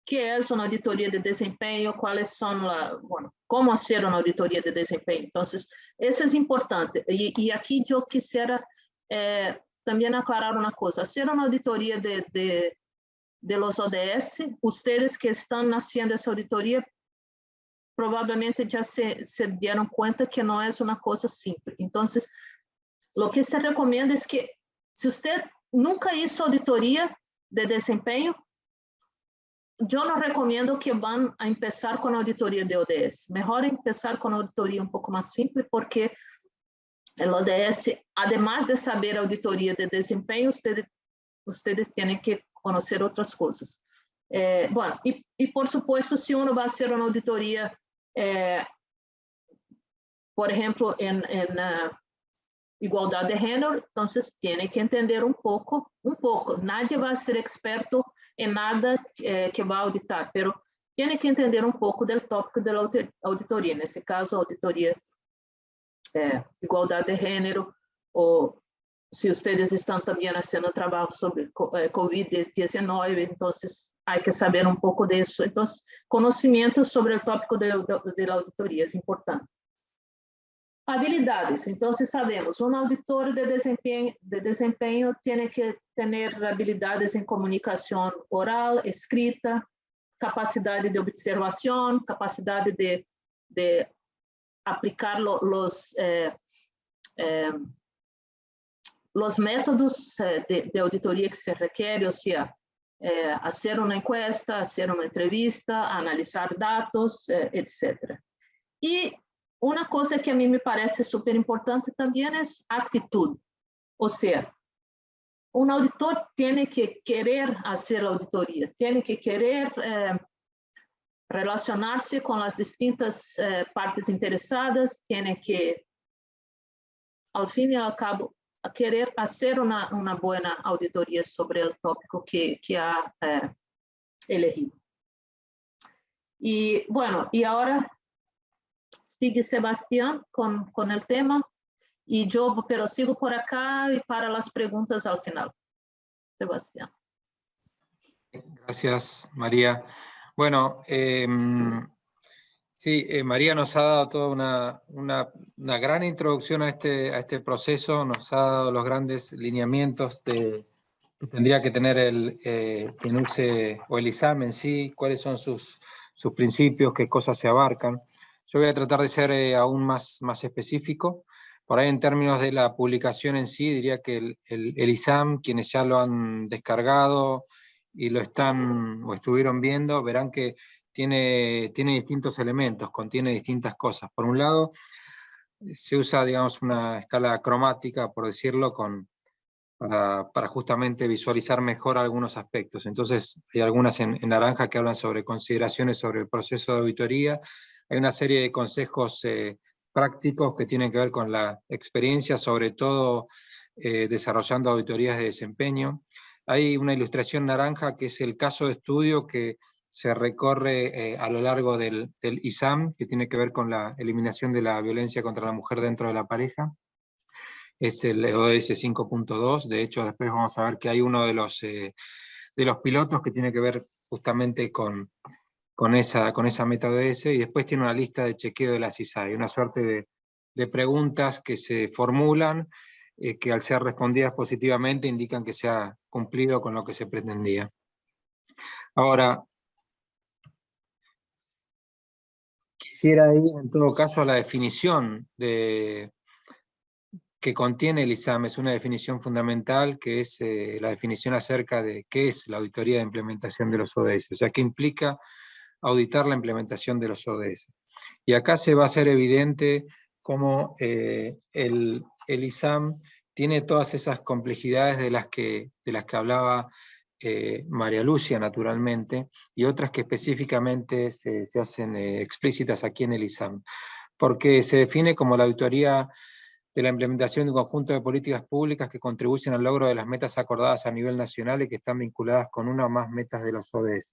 [SPEAKER 3] qué es una auditoría de desempeño, cuáles son bueno, cómo hacer una auditoría de desempeño. Entonces, eso es importante. Y aquí yo quisiera también aclarar una cosa. Hacer una auditoría de los ODS, ustedes que están haciendo esa auditoría probablemente ya se dieron cuenta que no es una cosa simple. Entonces, lo que se recomienda es que si usted nunca hizo auditoría de desempeño, yo no recomiendo que van a empezar con auditoría de ODS. Mejor empezar con auditoría un poco más simple, porque el ODS, además de saber auditoría de desempeño, ustedes tienen que conocer otras cosas. Bueno, y por supuesto, si uno va a hacer una auditoría, por ejemplo, en igualdad de género, entonces tiene que entender un poco. Nadie va a ser experto en nada que va a auditar, pero tiene que entender un poco del tópico de la auditoría, en ese caso, auditoría igualdad de género, o si ustedes están también haciendo trabajo sobre COVID-19, entonces hay que saber un poco de eso. Entonces, conocimiento sobre el tópico de la auditoría es importante. Habilidades. Entonces sabemos, un auditor de desempeño tiene que tener habilidades en comunicación oral, escrita, capacidad de observación, capacidad de aplicar los métodos de auditoría que se requiere, o sea, hacer una encuesta, hacer una entrevista, analizar datos, etc. Y una cosa que a mí me parece súper importante también es actitud. O sea, un auditor tiene que querer hacer la auditoría, tiene que querer relacionarse con las distintas partes interesadas, tiene que, al fin y al cabo, querer hacer una buena auditoría sobre el tópico que ha elegido. Y bueno, y ahora sigue Sebastián con el tema, y yo, pero sigo por acá y para las preguntas al final. Sebastián.
[SPEAKER 2] Gracias, María. Bueno, sí, María nos ha dado toda una gran introducción a este proceso, nos ha dado los grandes lineamientos que tendría que tener el PNUCE o el ISAM en sí, cuáles son sus principios, qué cosas se abarcan. Yo voy a tratar de ser aún más específico. Por ahí en términos de la publicación en sí, diría que el ISAM, quienes ya lo han descargado y lo están o estuvieron viendo, verán que tiene distintos elementos, contiene distintas cosas. Por un lado, se usa, digamos, una escala cromática, por decirlo, para justamente visualizar mejor algunos aspectos. Entonces, hay algunas en naranja que hablan sobre consideraciones sobre el proceso de auditoría. Hay una serie de consejos prácticos que tienen que ver con la experiencia, sobre todo desarrollando auditorías de desempeño. Hay una ilustración naranja que es el caso de estudio que se recorre a lo largo del ISAM, que tiene que ver con la eliminación de la violencia contra la mujer dentro de la pareja. Es el ODS 5.2, de hecho después vamos a ver que hay uno de los pilotos que tiene que ver justamente con esa meta ODS, y después tiene una lista de chequeo de las ISAE, una suerte de preguntas que se formulan, que al ser respondidas positivamente indican que se ha cumplido con lo que se pretendía. Ahora, quisiera ir en todo caso a la definición que contiene el ISAM. Es una definición fundamental, que es la definición acerca de qué es la auditoría de implementación de los ODS, o sea, qué implica auditar la implementación de los ODS. Y acá se va a hacer evidente cómo el ISAM tiene todas esas complejidades de las que hablaba María Lucia, naturalmente, y otras que específicamente se hacen explícitas aquí en el ISAM, porque se define como la auditoría de la implementación de un conjunto de políticas públicas que contribuyen al logro de las metas acordadas a nivel nacional y que están vinculadas con una o más metas de los ODS.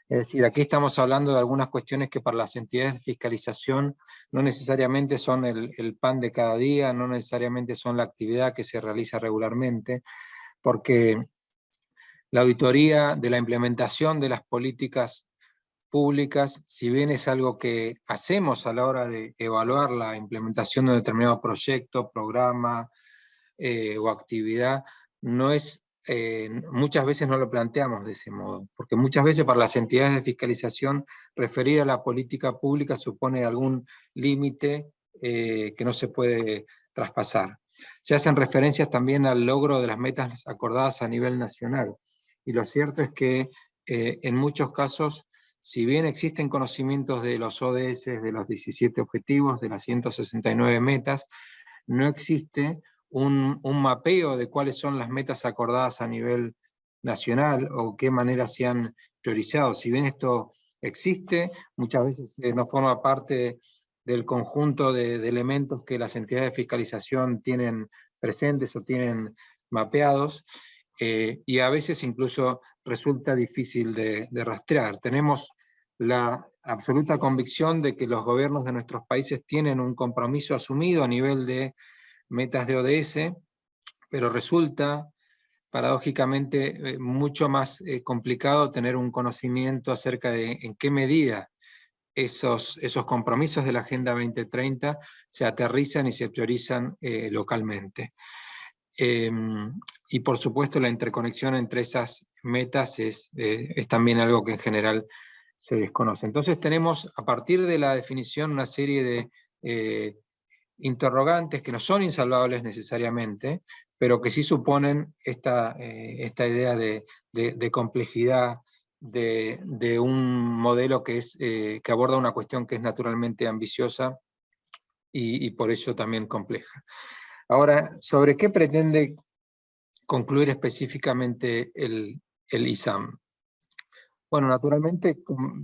[SPEAKER 2] Es decir, aquí estamos hablando de algunas cuestiones que para las entidades de fiscalización no necesariamente son el pan de cada día, no necesariamente son la actividad que se realiza regularmente, porque la auditoría de la implementación de las políticas públicas, si bien es algo que hacemos a la hora de evaluar la implementación de un determinado proyecto, programa o actividad, no es, muchas veces no lo planteamos de ese modo, porque muchas veces para las entidades de fiscalización referir a la política pública supone algún límite que no se puede traspasar. Se hacen referencias también al logro de las metas acordadas a nivel nacional, y lo cierto es que en muchos casos, si bien existen conocimientos de los ODS, de los 17 objetivos, de las 169 metas, no existe un mapeo de cuáles son las metas acordadas a nivel nacional o qué manera se han priorizado. Si bien esto existe, muchas veces no forma parte del conjunto de elementos que las entidades de fiscalización tienen presentes o tienen mapeados, y a veces incluso resulta difícil de rastrear. Tenemos la absoluta convicción de que los gobiernos de nuestros países tienen un compromiso asumido a nivel de metas de ODS, pero resulta paradójicamente mucho más complicado tener un conocimiento acerca de en qué medida esos compromisos de la Agenda 2030 se aterrizan y se priorizan localmente. Y por supuesto la interconexión entre esas metas es también algo que en general se desconoce. Entonces tenemos a partir de la definición una serie de interrogantes que no son insalvables necesariamente, pero que sí suponen esta idea de complejidad de un modelo que aborda una cuestión que es naturalmente ambiciosa y por eso también compleja. Ahora, ¿sobre qué pretende concluir específicamente el ISAM? Bueno, naturalmente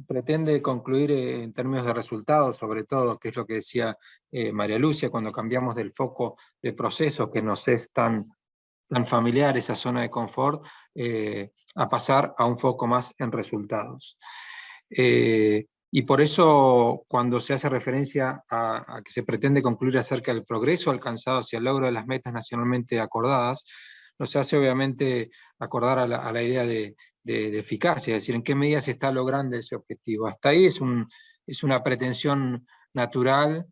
[SPEAKER 2] pretende concluir en términos de resultados, sobre todo, que es lo que decía María Lucia, cuando cambiamos del foco de procesos que nos es tan familiar, esa zona de confort, a pasar a un foco más en resultados. Y por eso, cuando se hace referencia a que se pretende concluir acerca del progreso alcanzado hacia el logro de las metas nacionalmente acordadas, nos hace obviamente acordar a la idea de eficacia, es decir, en qué medida se está logrando ese objetivo. Hasta ahí es una pretensión natural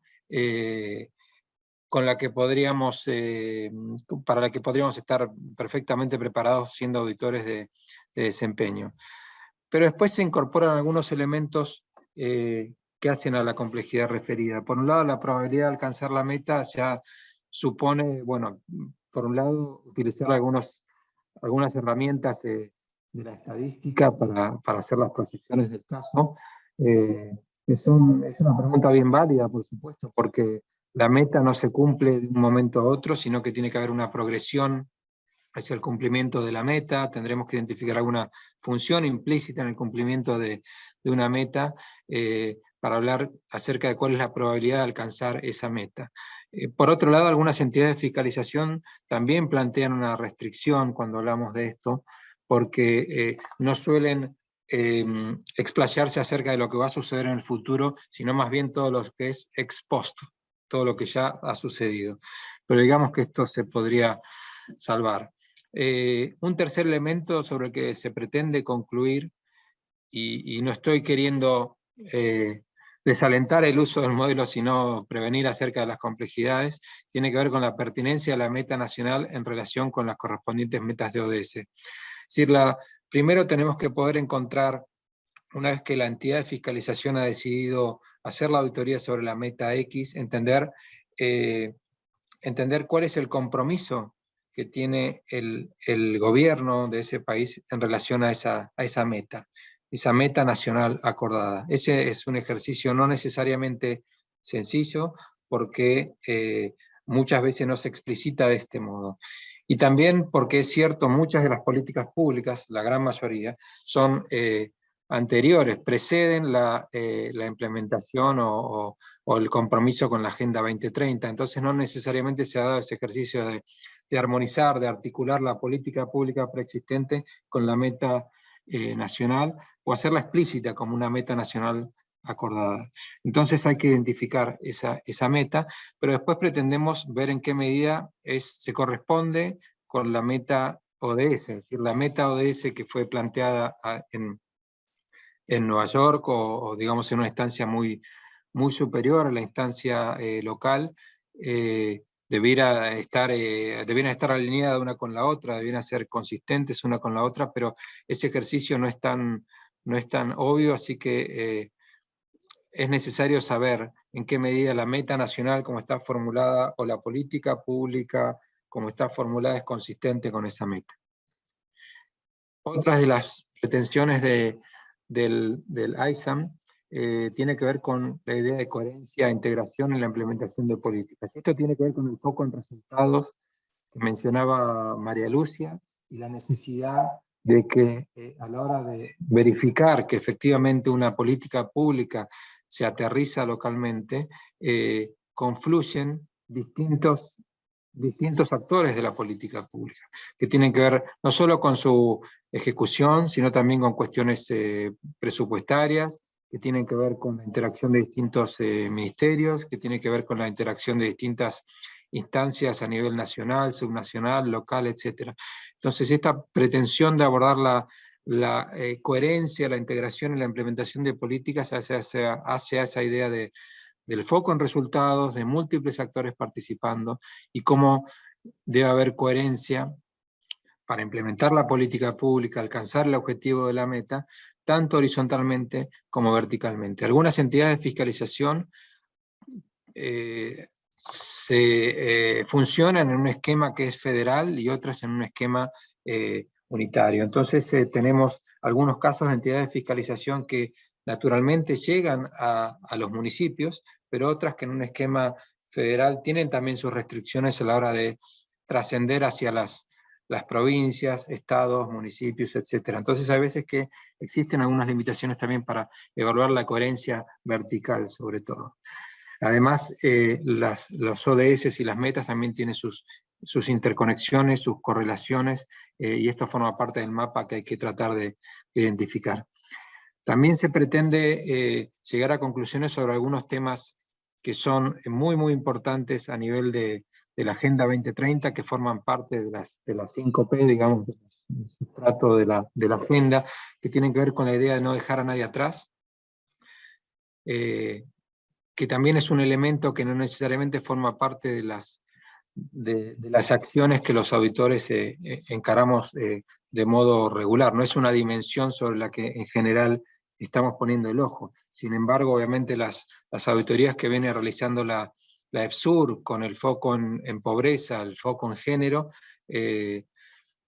[SPEAKER 2] con la que para la que podríamos estar perfectamente preparados siendo auditores de desempeño. Pero después se incorporan algunos elementos que hacen a la complejidad referida. Por un lado, la probabilidad de alcanzar la meta ya supone, bueno, por un lado, utilizar algunas herramientas de la estadística para hacer las proyecciones del caso. Es una pregunta bien válida, por supuesto, porque la meta no se cumple de un momento a otro, sino que tiene que haber una progresión hacia el cumplimiento de la meta. Tendremos que identificar alguna función implícita en el cumplimiento de una meta para hablar acerca de cuál es la probabilidad de alcanzar esa meta. Por otro lado, algunas entidades de fiscalización también plantean una restricción cuando hablamos de esto, porque no suelen explayarse acerca de lo que va a suceder en el futuro, sino más bien todo lo que es ex post, todo lo que ya ha sucedido. Pero digamos que esto se podría salvar. Un tercer elemento sobre el que se pretende concluir, y no estoy queriendo desalentar el uso del modelo, sino prevenir acerca de las complejidades, tiene que ver con la pertinencia de la meta nacional en relación con las correspondientes metas de ODS. Es decir, primero tenemos que poder encontrar, una vez que la entidad de fiscalización ha decidido hacer la auditoría sobre la meta X, entender cuál es el compromiso que tiene el gobierno de ese país en relación a esa meta nacional acordada. Ese es un ejercicio no necesariamente sencillo, porque muchas veces no se explicita de este modo. Y también porque es cierto, muchas de las políticas públicas, la gran mayoría, son anteriores, preceden la implementación o el compromiso con la Agenda 2030, entonces no necesariamente se ha dado ese ejercicio de armonizar, de articular la política pública preexistente con la meta nacional, o hacerla explícita como una meta nacional acordada. Entonces hay que identificar esa meta, pero después pretendemos ver en qué medida se corresponde con la meta ODS, es decir, la meta ODS que fue planteada en Nueva York o digamos en una instancia muy superior a la instancia local, debieran estar alineadas una con la otra, debieran ser consistentes una con la otra, pero ese ejercicio no es tan obvio, así que es necesario saber en qué medida la meta nacional como está formulada o la política pública como está formulada es consistente con esa meta. Otras de las pretensiones del ISAM tiene que ver con la idea de coherencia e integración en la implementación de políticas. Esto tiene que ver con el foco en resultados que mencionaba María Lucia y la necesidad de que a la hora de verificar que efectivamente una política pública se aterriza localmente, confluyen distintos actores de la política pública, que tienen que ver no solo con su ejecución, sino también con cuestiones presupuestarias, que tienen que ver con la interacción de distintos ministerios, que tienen que ver con la interacción de distintas instancias a nivel nacional, subnacional, local, etc. Entonces, esta pretensión de abordar la coherencia, la integración y la implementación de políticas hace a esa idea del foco en resultados, de múltiples actores participando, y cómo debe haber coherencia para implementar la política pública, alcanzar el objetivo de la meta, tanto horizontalmente como verticalmente. Algunas entidades de fiscalización funcionan en un esquema que es federal y otras en un esquema unitario. Entonces tenemos algunos casos de entidades de fiscalización que naturalmente llegan a los municipios, pero otras que en un esquema federal tienen también sus restricciones a la hora de trascender hacia las provincias, estados, municipios, etc. Entonces hay veces que existen algunas limitaciones también para evaluar la coherencia vertical, sobre todo. Además, los ODS y las metas también tienen sus interconexiones, sus correlaciones, y esto forma parte del mapa que hay que tratar de identificar. También se pretende llegar a conclusiones sobre algunos temas que son muy, muy importantes a nivel de la Agenda 2030, que forman parte de las 5P, digamos, del sustrato de la agenda, que tienen que ver con la idea de no dejar a nadie atrás, que también es un elemento que no necesariamente forma parte de las acciones que los auditores encaramos de modo regular. No es una dimensión sobre la que en general estamos poniendo el ojo. Sin embargo, obviamente las auditorías que viene realizando la EFSUR con el foco en pobreza, el foco en género,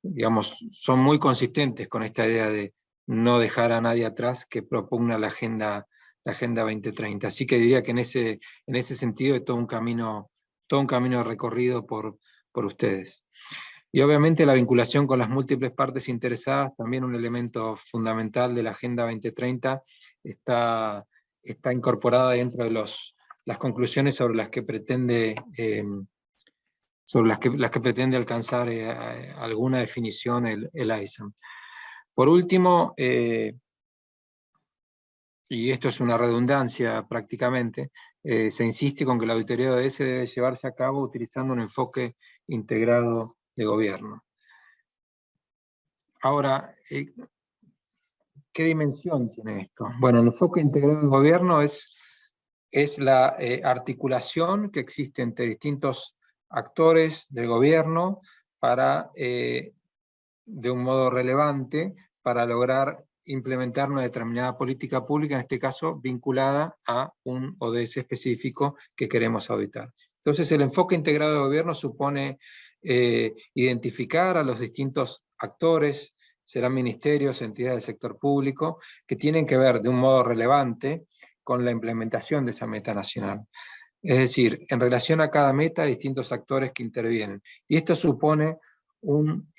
[SPEAKER 2] digamos, son muy consistentes con esta idea de no dejar a nadie atrás que propugna la Agenda 2030. Así que diría que en ese sentido es todo un camino recorrido por ustedes. Y obviamente la vinculación con las múltiples partes interesadas, también un elemento fundamental de la Agenda 2030, está incorporada dentro de las conclusiones sobre las que pretende alcanzar alguna definición el ISAM. Por último, y esto es una redundancia prácticamente, se insiste con que la auditoría de ODS debe llevarse a cabo utilizando un enfoque integrado de gobierno. Ahora, ¿qué dimensión tiene esto? Bueno, el enfoque integrado de gobierno es la articulación que existe entre distintos actores del gobierno para, de un modo relevante, para lograr implementar una determinada política pública, en este caso vinculada a un ODS específico que queremos auditar. Entonces el enfoque integrado de gobierno supone identificar a los distintos actores, serán ministerios, entidades del sector público, que tienen que ver de un modo relevante con la implementación de esa meta nacional. Es decir, en relación a cada meta, distintos actores que intervienen. Y esto supone un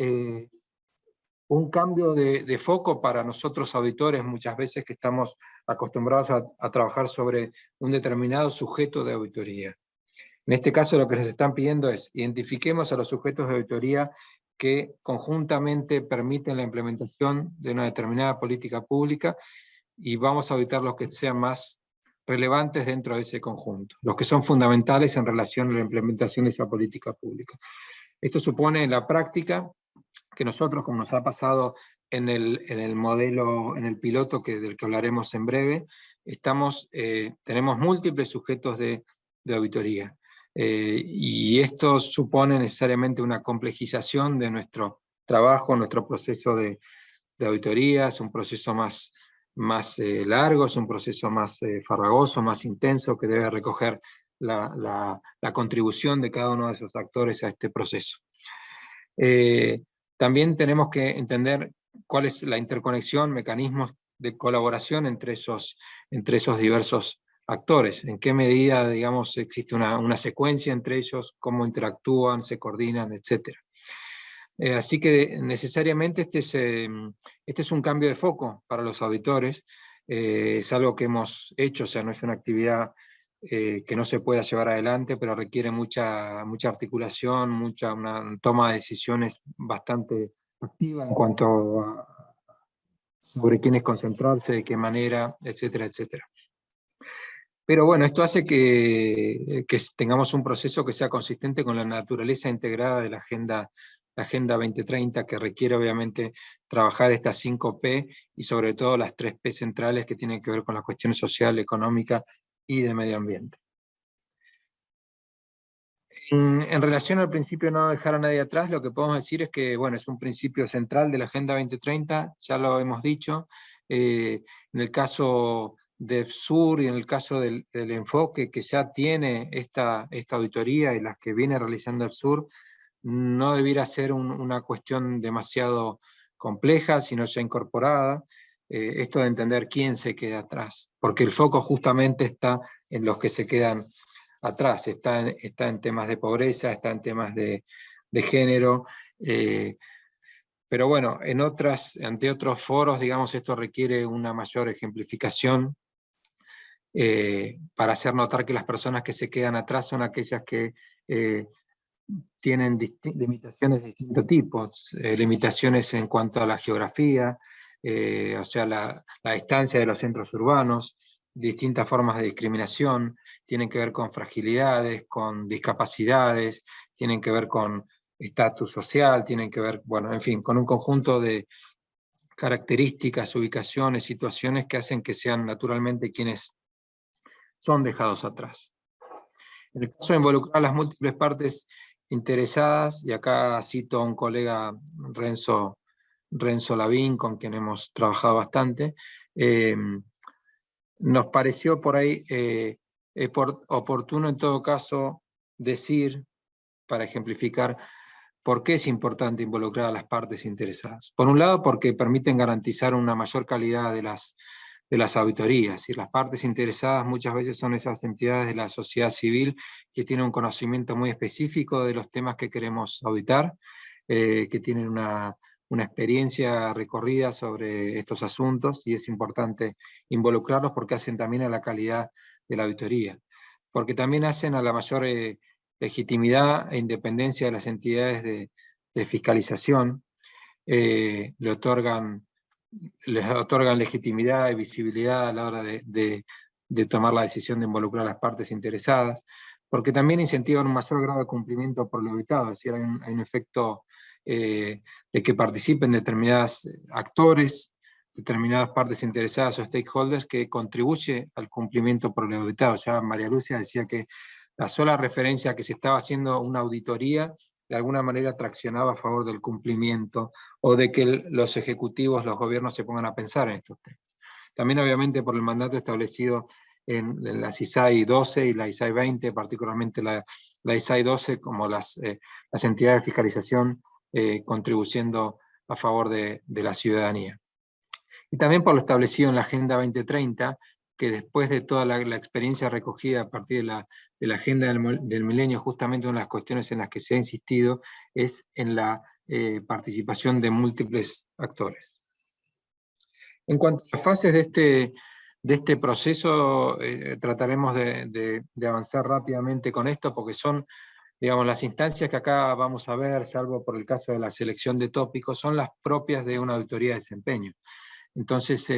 [SPEAKER 2] cambio de foco para nosotros auditores, muchas veces que estamos acostumbrados a trabajar sobre un determinado sujeto de auditoría. En este caso lo que nos están pidiendo es, identifiquemos a los sujetos de auditoría que conjuntamente permiten la implementación de una determinada política pública y vamos a auditar los que sean más relevantes dentro de ese conjunto, los que son fundamentales en relación a la implementación de esa política pública. Esto supone en la práctica que nosotros, como nos ha pasado en el modelo, en el piloto del que hablaremos en breve, tenemos múltiples sujetos de auditoría. Y esto supone necesariamente una complejización de nuestro trabajo, nuestro proceso de auditoría, es un proceso más largo, es un proceso más farragoso, más intenso, que debe recoger la contribución de cada uno de esos actores a este proceso. También tenemos que entender cuál es la interconexión, mecanismos de colaboración entre esos diversos actores, en qué medida, digamos, existe una secuencia entre ellos, cómo interactúan, se coordinan, etc. Así que necesariamente este es un cambio de foco para los auditores, es algo que hemos hecho, o sea, no es una actividad que no se pueda llevar adelante, pero requiere mucha articulación, una toma de decisiones bastante activa en cuanto a sobre quiénes concentrarse, de qué manera, etcétera, etcétera. Pero bueno, esto hace que tengamos un proceso que sea consistente con la naturaleza integrada de la Agenda 2030, que requiere obviamente trabajar estas 5 P y sobre todo las 3 P centrales que tienen que ver con la cuestión social, económica y de medio ambiente. En relación al principio de no dejar a nadie atrás, lo que podemos decir es que bueno, es un principio central de la Agenda 2030, ya lo hemos dicho, en el caso de Sur y en el caso del enfoque que ya tiene esta auditoría y las que viene realizando el Sur, no debiera ser una cuestión demasiado compleja, sino ya incorporada, esto de entender quién se queda atrás, porque el foco justamente está en los que se quedan atrás, está en temas de pobreza, está en temas de género, pero bueno, ante otros foros, digamos, esto requiere una mayor ejemplificación para hacer notar que las personas que se quedan atrás son aquellas que tienen limitaciones de distintos tipos, limitaciones en cuanto a la geografía, o sea, la distancia de los centros urbanos, distintas formas de discriminación, tienen que ver con fragilidades, con discapacidades, tienen que ver con estatus social, tienen que ver, bueno, en fin, con un conjunto de características, ubicaciones, situaciones que hacen que sean naturalmente quienes son dejados atrás. En el caso de involucrar a las múltiples partes interesadas, y acá cito a un colega, Renzo Lavín, con quien hemos trabajado bastante, nos pareció por ahí oportuno en todo caso decir, para ejemplificar, por qué es importante involucrar a las partes interesadas. Por un lado, porque permiten garantizar una mayor calidad de las auditorías, y las partes interesadas muchas veces son esas entidades de la sociedad civil que tienen un conocimiento muy específico de los temas que queremos auditar, que tienen una experiencia recorrida sobre estos asuntos, y es importante involucrarlos porque hacen también a la calidad de la auditoría, porque también hacen a la mayor legitimidad e independencia de las entidades de fiscalización, les otorgan legitimidad y visibilidad a la hora de tomar la decisión de involucrar a las partes interesadas, porque también incentivan un mayor grado de cumplimiento por lo auditado, es decir, hay un efecto de que participen determinados actores, determinadas partes interesadas o stakeholders que contribuye al cumplimiento por lo auditado. Ya María Lucia decía que la sola referencia a que se estaba haciendo una auditoría de alguna manera traccionaba a favor del cumplimiento o de que los ejecutivos, los gobiernos se pongan a pensar en estos temas. También obviamente por el mandato establecido en las ISAI 12 y la ISAI 20, particularmente la ISAI 12 como las entidades de fiscalización contribuyendo a favor de la ciudadanía. Y también por lo establecido en la Agenda 2030, que después de toda la experiencia recogida a partir de la agenda del milenio, justamente una de las cuestiones en las que se ha insistido es en la participación de múltiples actores. En cuanto a las fases de este proceso, trataremos de avanzar rápidamente con esto, porque son, digamos, las instancias que acá vamos a ver, salvo por el caso de la selección de tópicos, son las propias de una auditoría de desempeño. Entonces,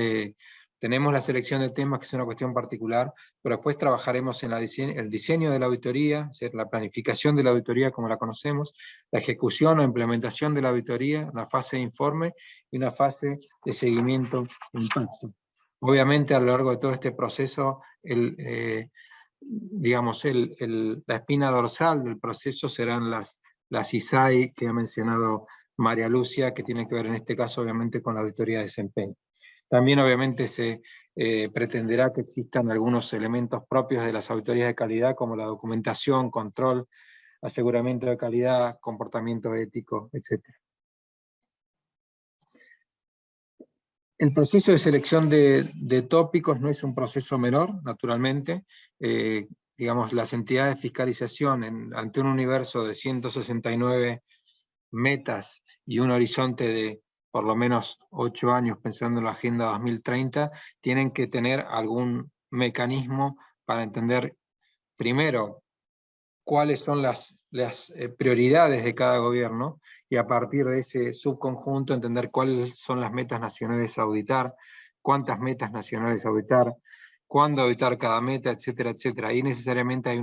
[SPEAKER 2] tenemos la selección de temas, que es una cuestión particular, pero después trabajaremos en el diseño de la auditoría, es decir, la planificación de la auditoría como la conocemos, la ejecución o implementación de la auditoría, una fase de informe y una fase de seguimiento de impacto. Obviamente, a lo largo de todo este proceso, digamos, la espina dorsal del proceso serán las ISAI que ha mencionado María Lucia, que tienen que ver en este caso obviamente con la auditoría de desempeño. También obviamente se pretenderá que existan algunos elementos propios de las auditorías de calidad, como la documentación, control, aseguramiento de calidad, comportamiento ético, etc. El proceso de selección de tópicos no es un proceso menor, naturalmente. Digamos, las entidades de fiscalización ante un universo de 169 metas y un horizonte de por lo menos 8 años pensando en la Agenda 2030, tienen que tener algún mecanismo para entender, primero, cuáles son las prioridades de cada gobierno, y a partir de ese subconjunto entender cuáles son las metas nacionales a auditar, cuántas metas nacionales a auditar, cuándo auditar cada meta, etcétera, etcétera. Ahí necesariamente hay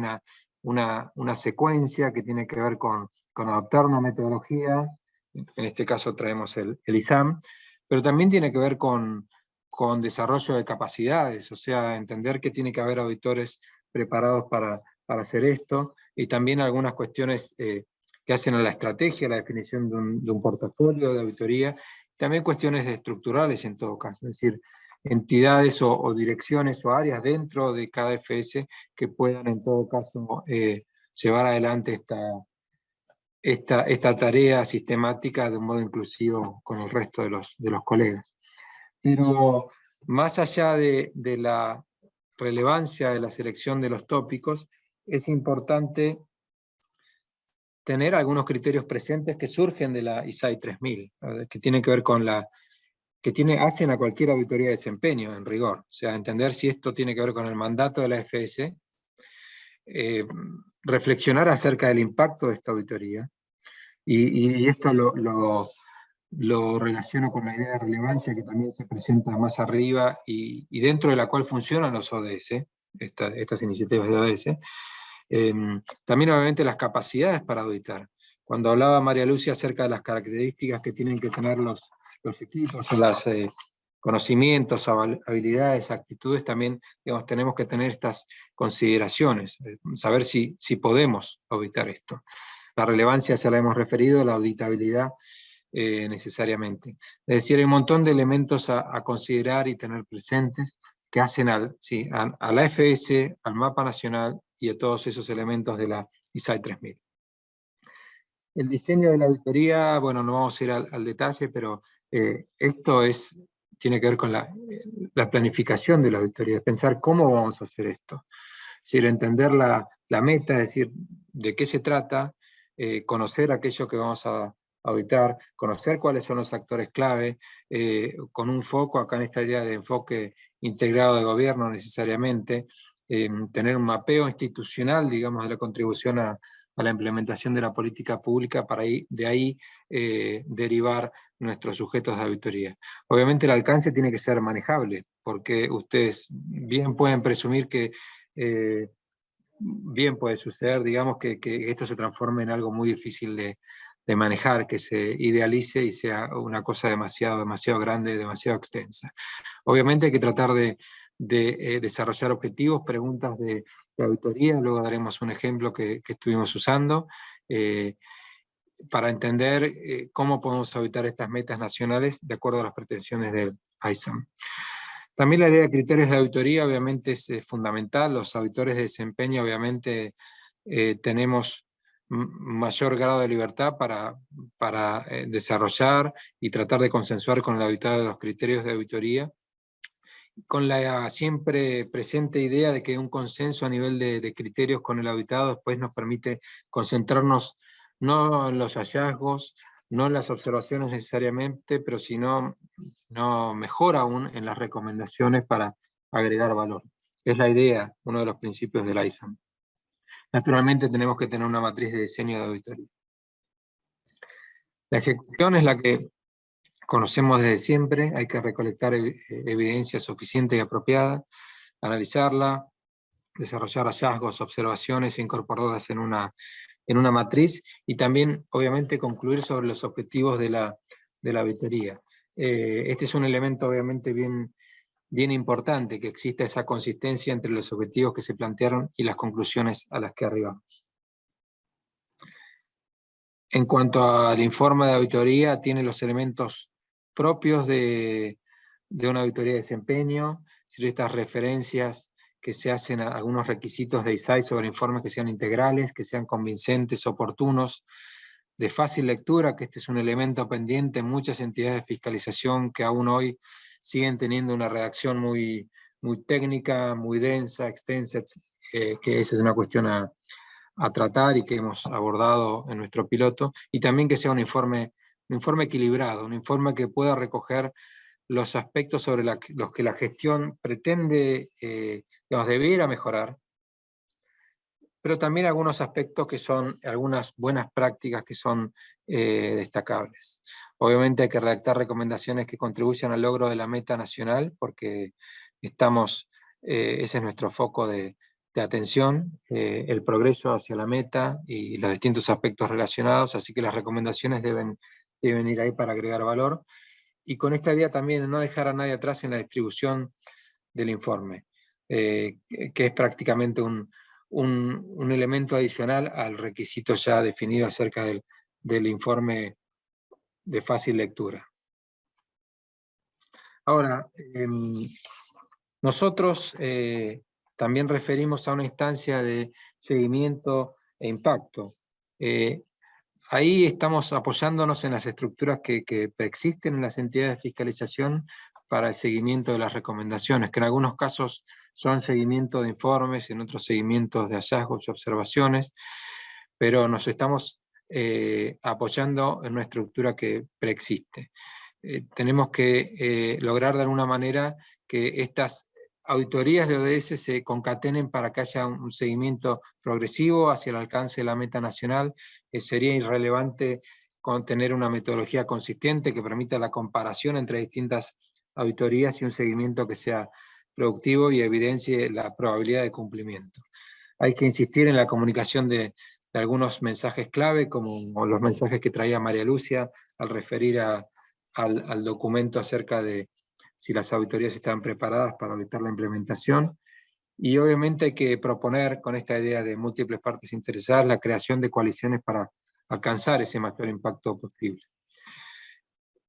[SPEAKER 2] una secuencia que tiene que ver con adoptar una metodología, en este caso traemos el ISAM, pero también tiene que ver con desarrollo de capacidades, o sea, entender que tiene que haber auditores preparados para hacer esto, y también algunas cuestiones que hacen a la estrategia, la definición de un portafolio de auditoría, también cuestiones estructurales en todo caso, es decir, entidades o direcciones o áreas dentro de cada FS que puedan en todo caso llevar adelante esta tarea sistemática de un modo inclusivo con el resto de los colegas. Pero más allá de la relevancia de la selección de los tópicos, es importante tener algunos criterios presentes que surgen de la ISAI 3000, que tienen que ver con hacen a cualquier auditoría de desempeño, en rigor. O sea, entender si esto tiene que ver con el mandato de la FS, reflexionar acerca del impacto de esta auditoría, y esto lo relaciono con la idea de relevancia que también se presenta más arriba y dentro de la cual funcionan los ODS, estas iniciativas de ODS. También obviamente las capacidades para auditar. Cuando hablaba María Lucia acerca de las características que tienen que tener los equipos, o los conocimientos, habilidades, actitudes, también digamos, tenemos que tener estas consideraciones, saber si podemos auditar esto. La relevancia ya la hemos referido, la auditabilidad necesariamente. Es decir, hay un montón de elementos a considerar y tener presentes que hacen a la FS, al mapa nacional y a todos esos elementos de la ISAI 3000. El diseño de la auditoría, bueno, no vamos a ir al detalle, pero esto tiene que ver con la planificación de la auditoría, pensar cómo vamos a hacer esto. Es decir, entender la meta, es decir, de qué se trata, conocer aquello que vamos a auditar, conocer cuáles son los actores clave, con un foco acá en esta idea de enfoque integrado de gobierno necesariamente, tener un mapeo institucional, digamos, de la contribución a la implementación de la política pública para de ahí derivar nuestros sujetos de auditoría. Obviamente el alcance tiene que ser manejable, porque ustedes bien pueden presumir que bien puede suceder, digamos, que esto se transforme en algo muy difícil de manejar, que se idealice y sea una cosa demasiado grande, demasiado extensa. Obviamente hay que tratar de desarrollar objetivos, preguntas de auditoría, luego daremos un ejemplo que estuvimos usando, para entender cómo podemos auditar estas metas nacionales de acuerdo a las pretensiones del ISAM. También la idea de criterios de auditoría obviamente es fundamental. Los auditores de desempeño obviamente tenemos mayor grado de libertad para desarrollar y tratar de consensuar con el auditado los criterios de auditoría, con la siempre presente idea de que un consenso a nivel de criterios con el auditado después nos permite concentrarnos no en los hallazgos, no en las observaciones necesariamente, pero sino mejor aún en las recomendaciones para agregar valor. Es la idea, uno de los principios del ISAM. Naturalmente tenemos que tener una matriz de diseño de auditoría. La ejecución es la que conocemos desde siempre, hay que recolectar evidencia suficiente y apropiada, analizarla, desarrollar hallazgos, observaciones e incorporarlas en una matriz, y también, obviamente, concluir sobre los objetivos de la auditoría. Este es un elemento, obviamente, bien importante, que exista esa consistencia entre los objetivos que se plantearon y las conclusiones a las que arribamos. En cuanto al informe de auditoría, tiene los elementos propios de una auditoría de desempeño, ciertas referencias que se hacen a algunos requisitos de ISAI sobre informes que sean integrales, que sean convincentes, oportunos, de fácil lectura, que este es un elemento pendiente en muchas entidades de fiscalización que aún hoy siguen teniendo una redacción muy técnica, muy densa, extensa, que esa es una cuestión a tratar y que hemos abordado en nuestro piloto, y también que sea un informe equilibrado, un informe que pueda recoger los aspectos sobre los que la gestión pretende, debiera mejorar, pero también algunos aspectos que son, algunas buenas prácticas que son destacables. Obviamente hay que redactar recomendaciones que contribuyan al logro de la meta nacional, porque ese es nuestro foco de atención, el progreso hacia la meta y los distintos aspectos relacionados, así que las recomendaciones deben ir ahí para agregar valor, y con esta idea también de no dejar a nadie atrás en la distribución del informe, que es prácticamente un elemento adicional al requisito ya definido acerca del informe de fácil lectura. Ahora, nosotros también referimos a una instancia de seguimiento e impacto. Ahí estamos apoyándonos en las estructuras que preexisten en las entidades de fiscalización para el seguimiento de las recomendaciones, que en algunos casos son seguimiento de informes, en otros seguimientos de hallazgos y observaciones, pero nos estamos apoyando en una estructura que preexiste. Tenemos que lograr de alguna manera que estas auditorías de ODS se concatenen para que haya un seguimiento progresivo hacia el alcance de la meta nacional. Sería irrelevante tener una metodología consistente que permita la comparación entre distintas auditorías y un seguimiento que sea productivo y evidencie la probabilidad de cumplimiento. Hay que insistir en la comunicación de algunos mensajes clave, como los mensajes que traía María Lucia al referir al documento acerca de si las auditorías están preparadas para auditar la implementación, y obviamente hay que proponer, con esta idea de múltiples partes interesadas, la creación de coaliciones para alcanzar ese mayor impacto posible.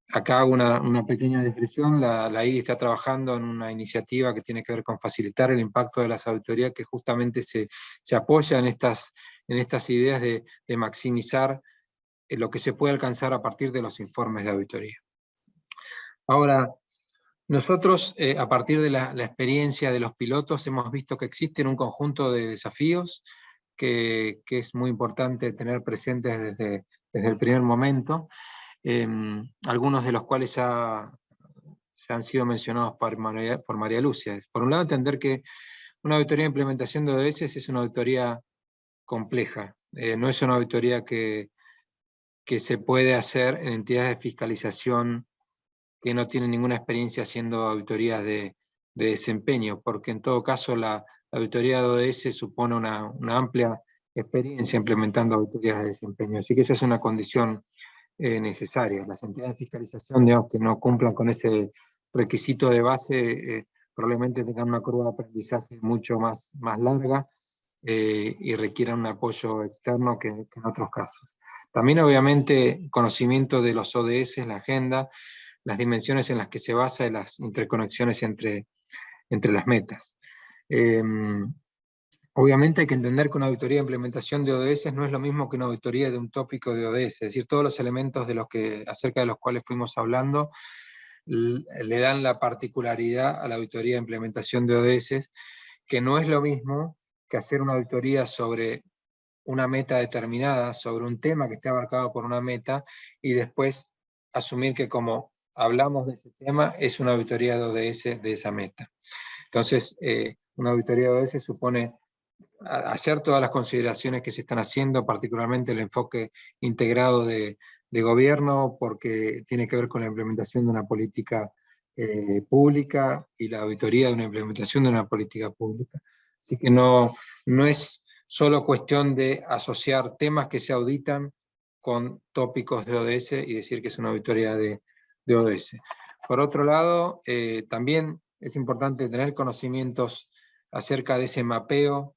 [SPEAKER 2] Acá hago una pequeña descripción. La IDI está trabajando en una iniciativa que tiene que ver con facilitar el impacto de las auditorías, que justamente se apoya en estas ideas de maximizar lo que se puede alcanzar a partir de los informes de auditoría. Ahora, nosotros, a partir de la experiencia de los pilotos, hemos visto que existen un conjunto de desafíos que es muy importante tener presentes desde el primer momento, algunos de los cuales ya han sido mencionados por María Lucia. Por un lado, entender que una auditoría de implementación de ODS es una auditoría compleja, no es una auditoría que se puede hacer en entidades de fiscalización que no tienen ninguna experiencia haciendo auditorías de desempeño, porque en todo caso la auditoría de ODS supone una amplia experiencia implementando auditorías de desempeño, así que esa es una condición necesaria. Las entidades de fiscalización, digamos, que no cumplan con ese requisito de base, probablemente tengan una curva de aprendizaje mucho más larga, y requieran un apoyo externo que en otros casos. También, obviamente, conocimiento de los ODS, la agenda, las dimensiones en las que se basa y las interconexiones entre las metas. Obviamente hay que entender que una auditoría de implementación de ODS no es lo mismo que una auditoría de un tópico de ODS, es decir, todos los elementos acerca de los cuales fuimos hablando le dan la particularidad a la auditoría de implementación de ODS, que no es lo mismo que hacer una auditoría sobre una meta determinada, sobre un tema que esté abarcado por una meta, y después asumir que como hablamos de ese tema, es una auditoría de ODS de esa meta. Entonces, una auditoría de ODS supone hacer todas las consideraciones que se están haciendo, particularmente el enfoque integrado de gobierno, porque tiene que ver con la implementación de una política pública y la auditoría de una implementación de una política pública. Así que no es solo cuestión de asociar temas que se auditan con tópicos de ODS y decir que es una auditoría de ODS. Por otro lado, también es importante tener conocimientos acerca de ese mapeo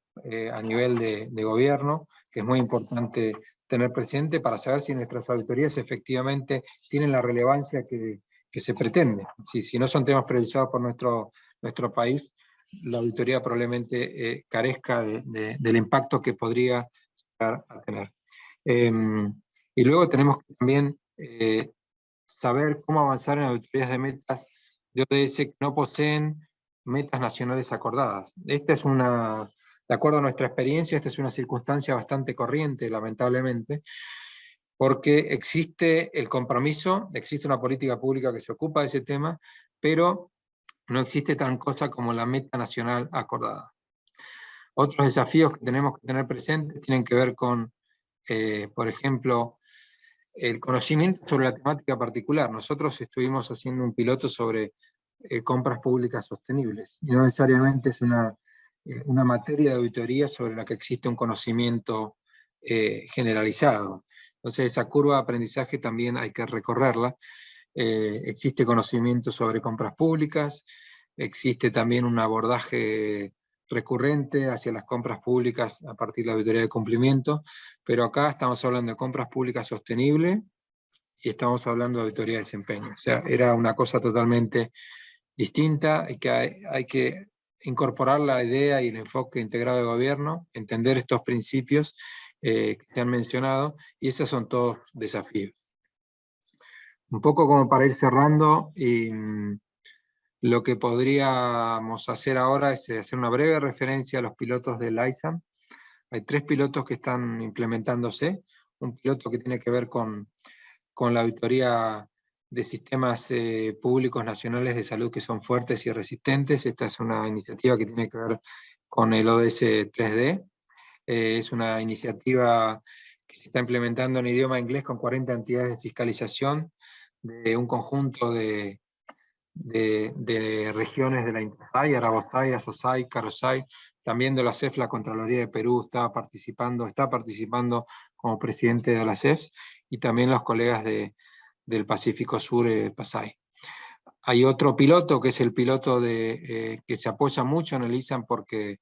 [SPEAKER 2] a nivel de gobierno, que es muy importante tener presente para saber si nuestras auditorías efectivamente tienen la relevancia que se pretende. Si no son temas priorizados por nuestro país, la auditoría probablemente carezca del impacto que podría llegar a tener. Y luego tenemos que también saber cómo avanzar en auditorías de metas de ODS que no poseen metas nacionales acordadas. Esta es de acuerdo a nuestra experiencia, esta es una circunstancia bastante corriente, lamentablemente, porque existe el compromiso, existe una política pública que se ocupa de ese tema, pero no existe tal cosa como la meta nacional acordada. Otros desafíos que tenemos que tener presentes tienen que ver con, por ejemplo, el conocimiento sobre la temática particular. Nosotros estuvimos haciendo un piloto sobre compras públicas sostenibles, y no necesariamente es una materia de auditoría sobre la que existe un conocimiento generalizado. Entonces esa curva de aprendizaje también hay que recorrerla. Existe conocimiento sobre compras públicas, existe también un abordaje recurrente hacia las compras públicas a partir de la auditoría de cumplimiento, pero acá estamos hablando de compras públicas sostenibles y estamos hablando de auditoría de desempeño. O sea, era una cosa totalmente distinta y que hay que incorporar la idea y el enfoque integrado de gobierno, entender estos principios que se han mencionado, y esos son todos desafíos. Un poco como para ir cerrando, lo que podríamos hacer ahora es hacer una breve referencia a los pilotos del ISAM. Hay 3 pilotos que están implementándose. Un piloto que tiene que ver con la auditoría de sistemas públicos nacionales de salud que son fuertes y resistentes. Esta es una iniciativa que tiene que ver con el ODS 3D. Es una iniciativa que se está implementando en idioma inglés con 40 entidades de fiscalización de un conjunto de regiones de la Intosai, Arabosai, Asosai, Carosai, también de la CEF, la Contraloría de Perú está participando como presidente de la CEF, y también los colegas del Pacífico Sur, PASAI. Hay otro piloto, que es el piloto que se apoya mucho en el ISAM porque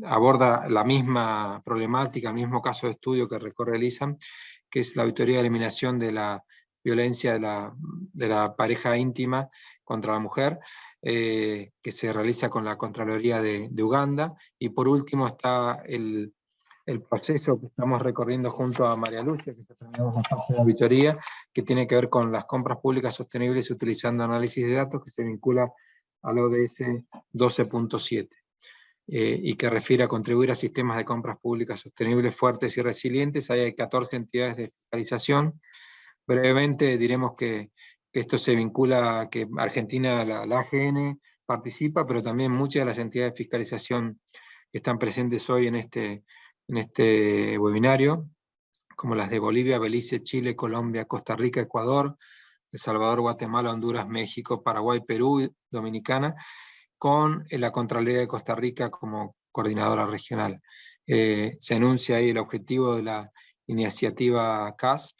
[SPEAKER 2] aborda la misma problemática, el mismo caso de estudio que recorre el ISAM, que es la auditoría de eliminación de la violencia de la pareja íntima contra la mujer, que se realiza con la Contraloría de Uganda. Y por último está el proceso que estamos recorriendo junto a María Lucia, que se terminó la fase de auditoría, que tiene que ver con las compras públicas sostenibles utilizando análisis de datos, que se vincula al ODS 12.7. Y que refiere a contribuir a sistemas de compras públicas sostenibles, fuertes y resilientes. Ahí hay 14 entidades de fiscalización. Brevemente diremos que esto se vincula a que Argentina, la AGN, participa, pero también muchas de las entidades de fiscalización que están presentes hoy en este webinario, como las de Bolivia, Belice, Chile, Colombia, Costa Rica, Ecuador, El Salvador, Guatemala, Honduras, México, Paraguay, Perú, Dominicana, con la Contraloría de Costa Rica como coordinadora regional. Se enuncia ahí el objetivo de la iniciativa CASP.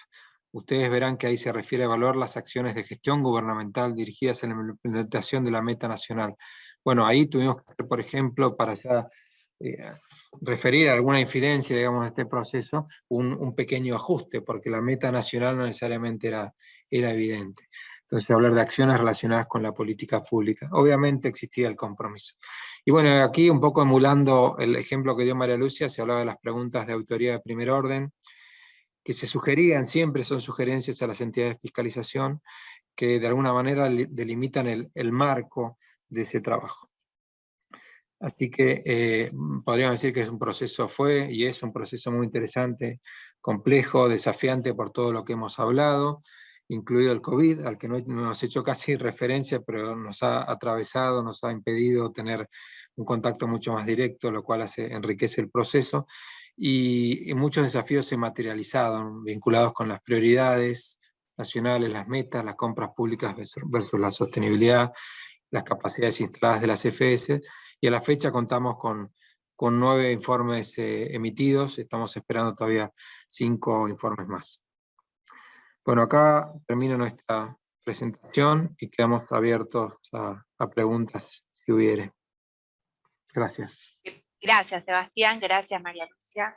[SPEAKER 2] Ustedes verán que ahí se refiere a evaluar las acciones de gestión gubernamental dirigidas a la implementación de la meta nacional. Bueno, ahí tuvimos que hacer, por ejemplo, para ya referir a alguna infidencia, digamos, de este proceso, un pequeño ajuste, porque la meta nacional no necesariamente era evidente. Entonces, hablar de acciones relacionadas con la política pública. Obviamente existía el compromiso. Y bueno, aquí un poco emulando el ejemplo que dio María Lucia, se hablaba de las preguntas de autoría de primer orden. que se sugerían, siempre son sugerencias a las entidades de fiscalización, que de alguna manera delimitan el marco de ese trabajo. Así que podríamos decir que es un proceso, fue y es un proceso muy interesante, complejo, desafiante por todo lo que hemos hablado, incluido el COVID, al que no hemos hecho casi referencia, pero nos ha atravesado, nos ha impedido tener un contacto mucho más directo, lo cual enriquece el proceso, y muchos desafíos se materializaron, vinculados con las prioridades nacionales, las metas, las compras públicas versus la sostenibilidad, las capacidades instaladas de las CFS, y a la fecha contamos con 9 informes emitidos, estamos esperando todavía 5 informes más. Bueno, acá termina nuestra presentación y quedamos abiertos a preguntas si hubiere. Gracias.
[SPEAKER 1] Gracias, Sebastián, gracias, María Lucia.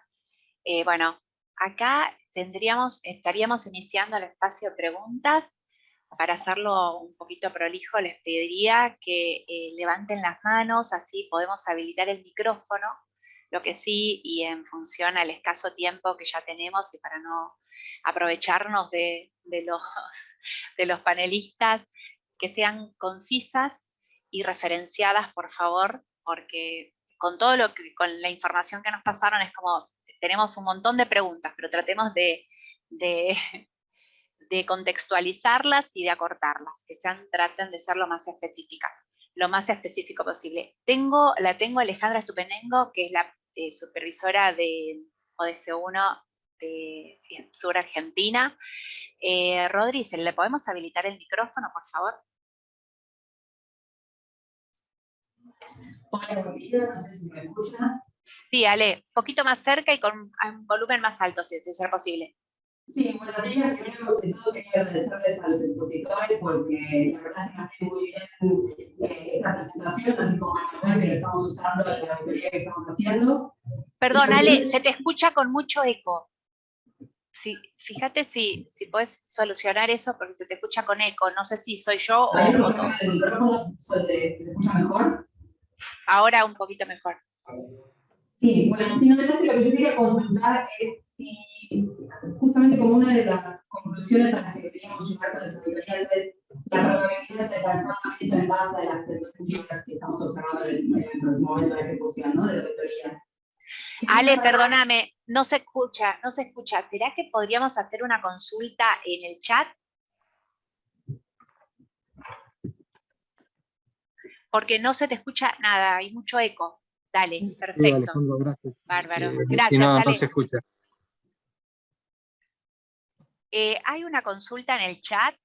[SPEAKER 1] Bueno, acá estaríamos iniciando el espacio de preguntas. Para hacerlo un poquito prolijo, les pediría que levanten las manos, así podemos habilitar el micrófono. Lo que sí, y en función al escaso tiempo que ya tenemos y para no aprovecharnos de los panelistas, que sean concisas y referenciadas, por favor, porque con con la información que nos pasaron es como, tenemos un montón de preguntas, pero tratemos de contextualizarlas y de acortarlas, que traten de ser lo más específico posible. La tengo Alejandra Estupenengo, que es la supervisora de ODS1 de Sur Argentina. Rodri, ¿le podemos habilitar el micrófono, por favor?
[SPEAKER 4] Hola, buen día, no sé si se me escucha.
[SPEAKER 1] Sí, Ale, un poquito más cerca y con un volumen más alto, si es posible.
[SPEAKER 4] Sí, buenos días. Primero que todo quería agradecerles a los expositores porque la verdad es que nos viene muy bien esta presentación, así como el manual que lo estamos usando en la auditoría que estamos haciendo.
[SPEAKER 1] Perdón, Ale, se te escucha con mucho eco. Sí, fíjate si puedes solucionar eso porque se te escucha con eco. No sé si soy yo o
[SPEAKER 4] ¿El
[SPEAKER 1] todo.
[SPEAKER 4] micrófono se escucha mejor?
[SPEAKER 1] Ahora un poquito mejor.
[SPEAKER 4] Sí, bueno, finalmente lo que yo quería consultar es si, justamente como una de las conclusiones a las que queríamos llegar con las auditorías es la probabilidad de alcanzar una meta en base a las tendencias que estamos observando en el momento de ejecución, ¿no? De la auditoría.
[SPEAKER 1] Ale, perdóname, no se escucha. ¿Será que podríamos hacer una consulta en el chat? Porque no se te escucha nada, hay mucho eco. Dale, perfecto.
[SPEAKER 2] Sí, Alejandro, gracias.
[SPEAKER 1] Bárbaro,
[SPEAKER 2] Si
[SPEAKER 1] gracias,
[SPEAKER 2] no,
[SPEAKER 1] Ale.
[SPEAKER 2] no se escucha.
[SPEAKER 1] Hay una consulta en el chat,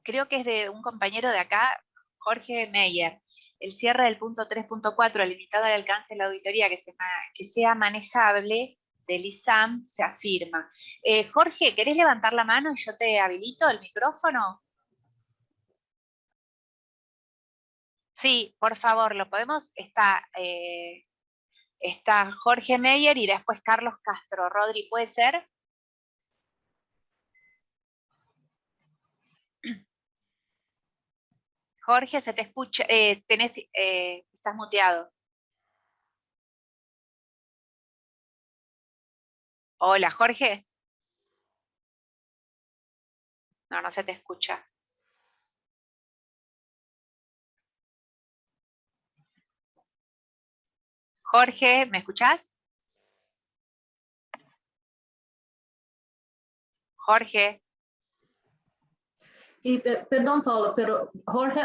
[SPEAKER 1] creo que es de un compañero de acá, Jorge Meyer. El cierre del punto 3.4, limitado al alcance de la auditoría que sea manejable del ISAM, se afirma. Jorge, ¿querés levantar la mano y yo te habilito el micrófono? Sí, por favor, lo podemos. Está Jorge Meyer y después Carlos Castro. Rodri, ¿puede ser? Jorge, se te escucha, estás muteado. Hola, Jorge. No, no se te escucha. Jorge, ¿me escuchás? Jorge.
[SPEAKER 3] Y perdón, Paula, pero Jorge,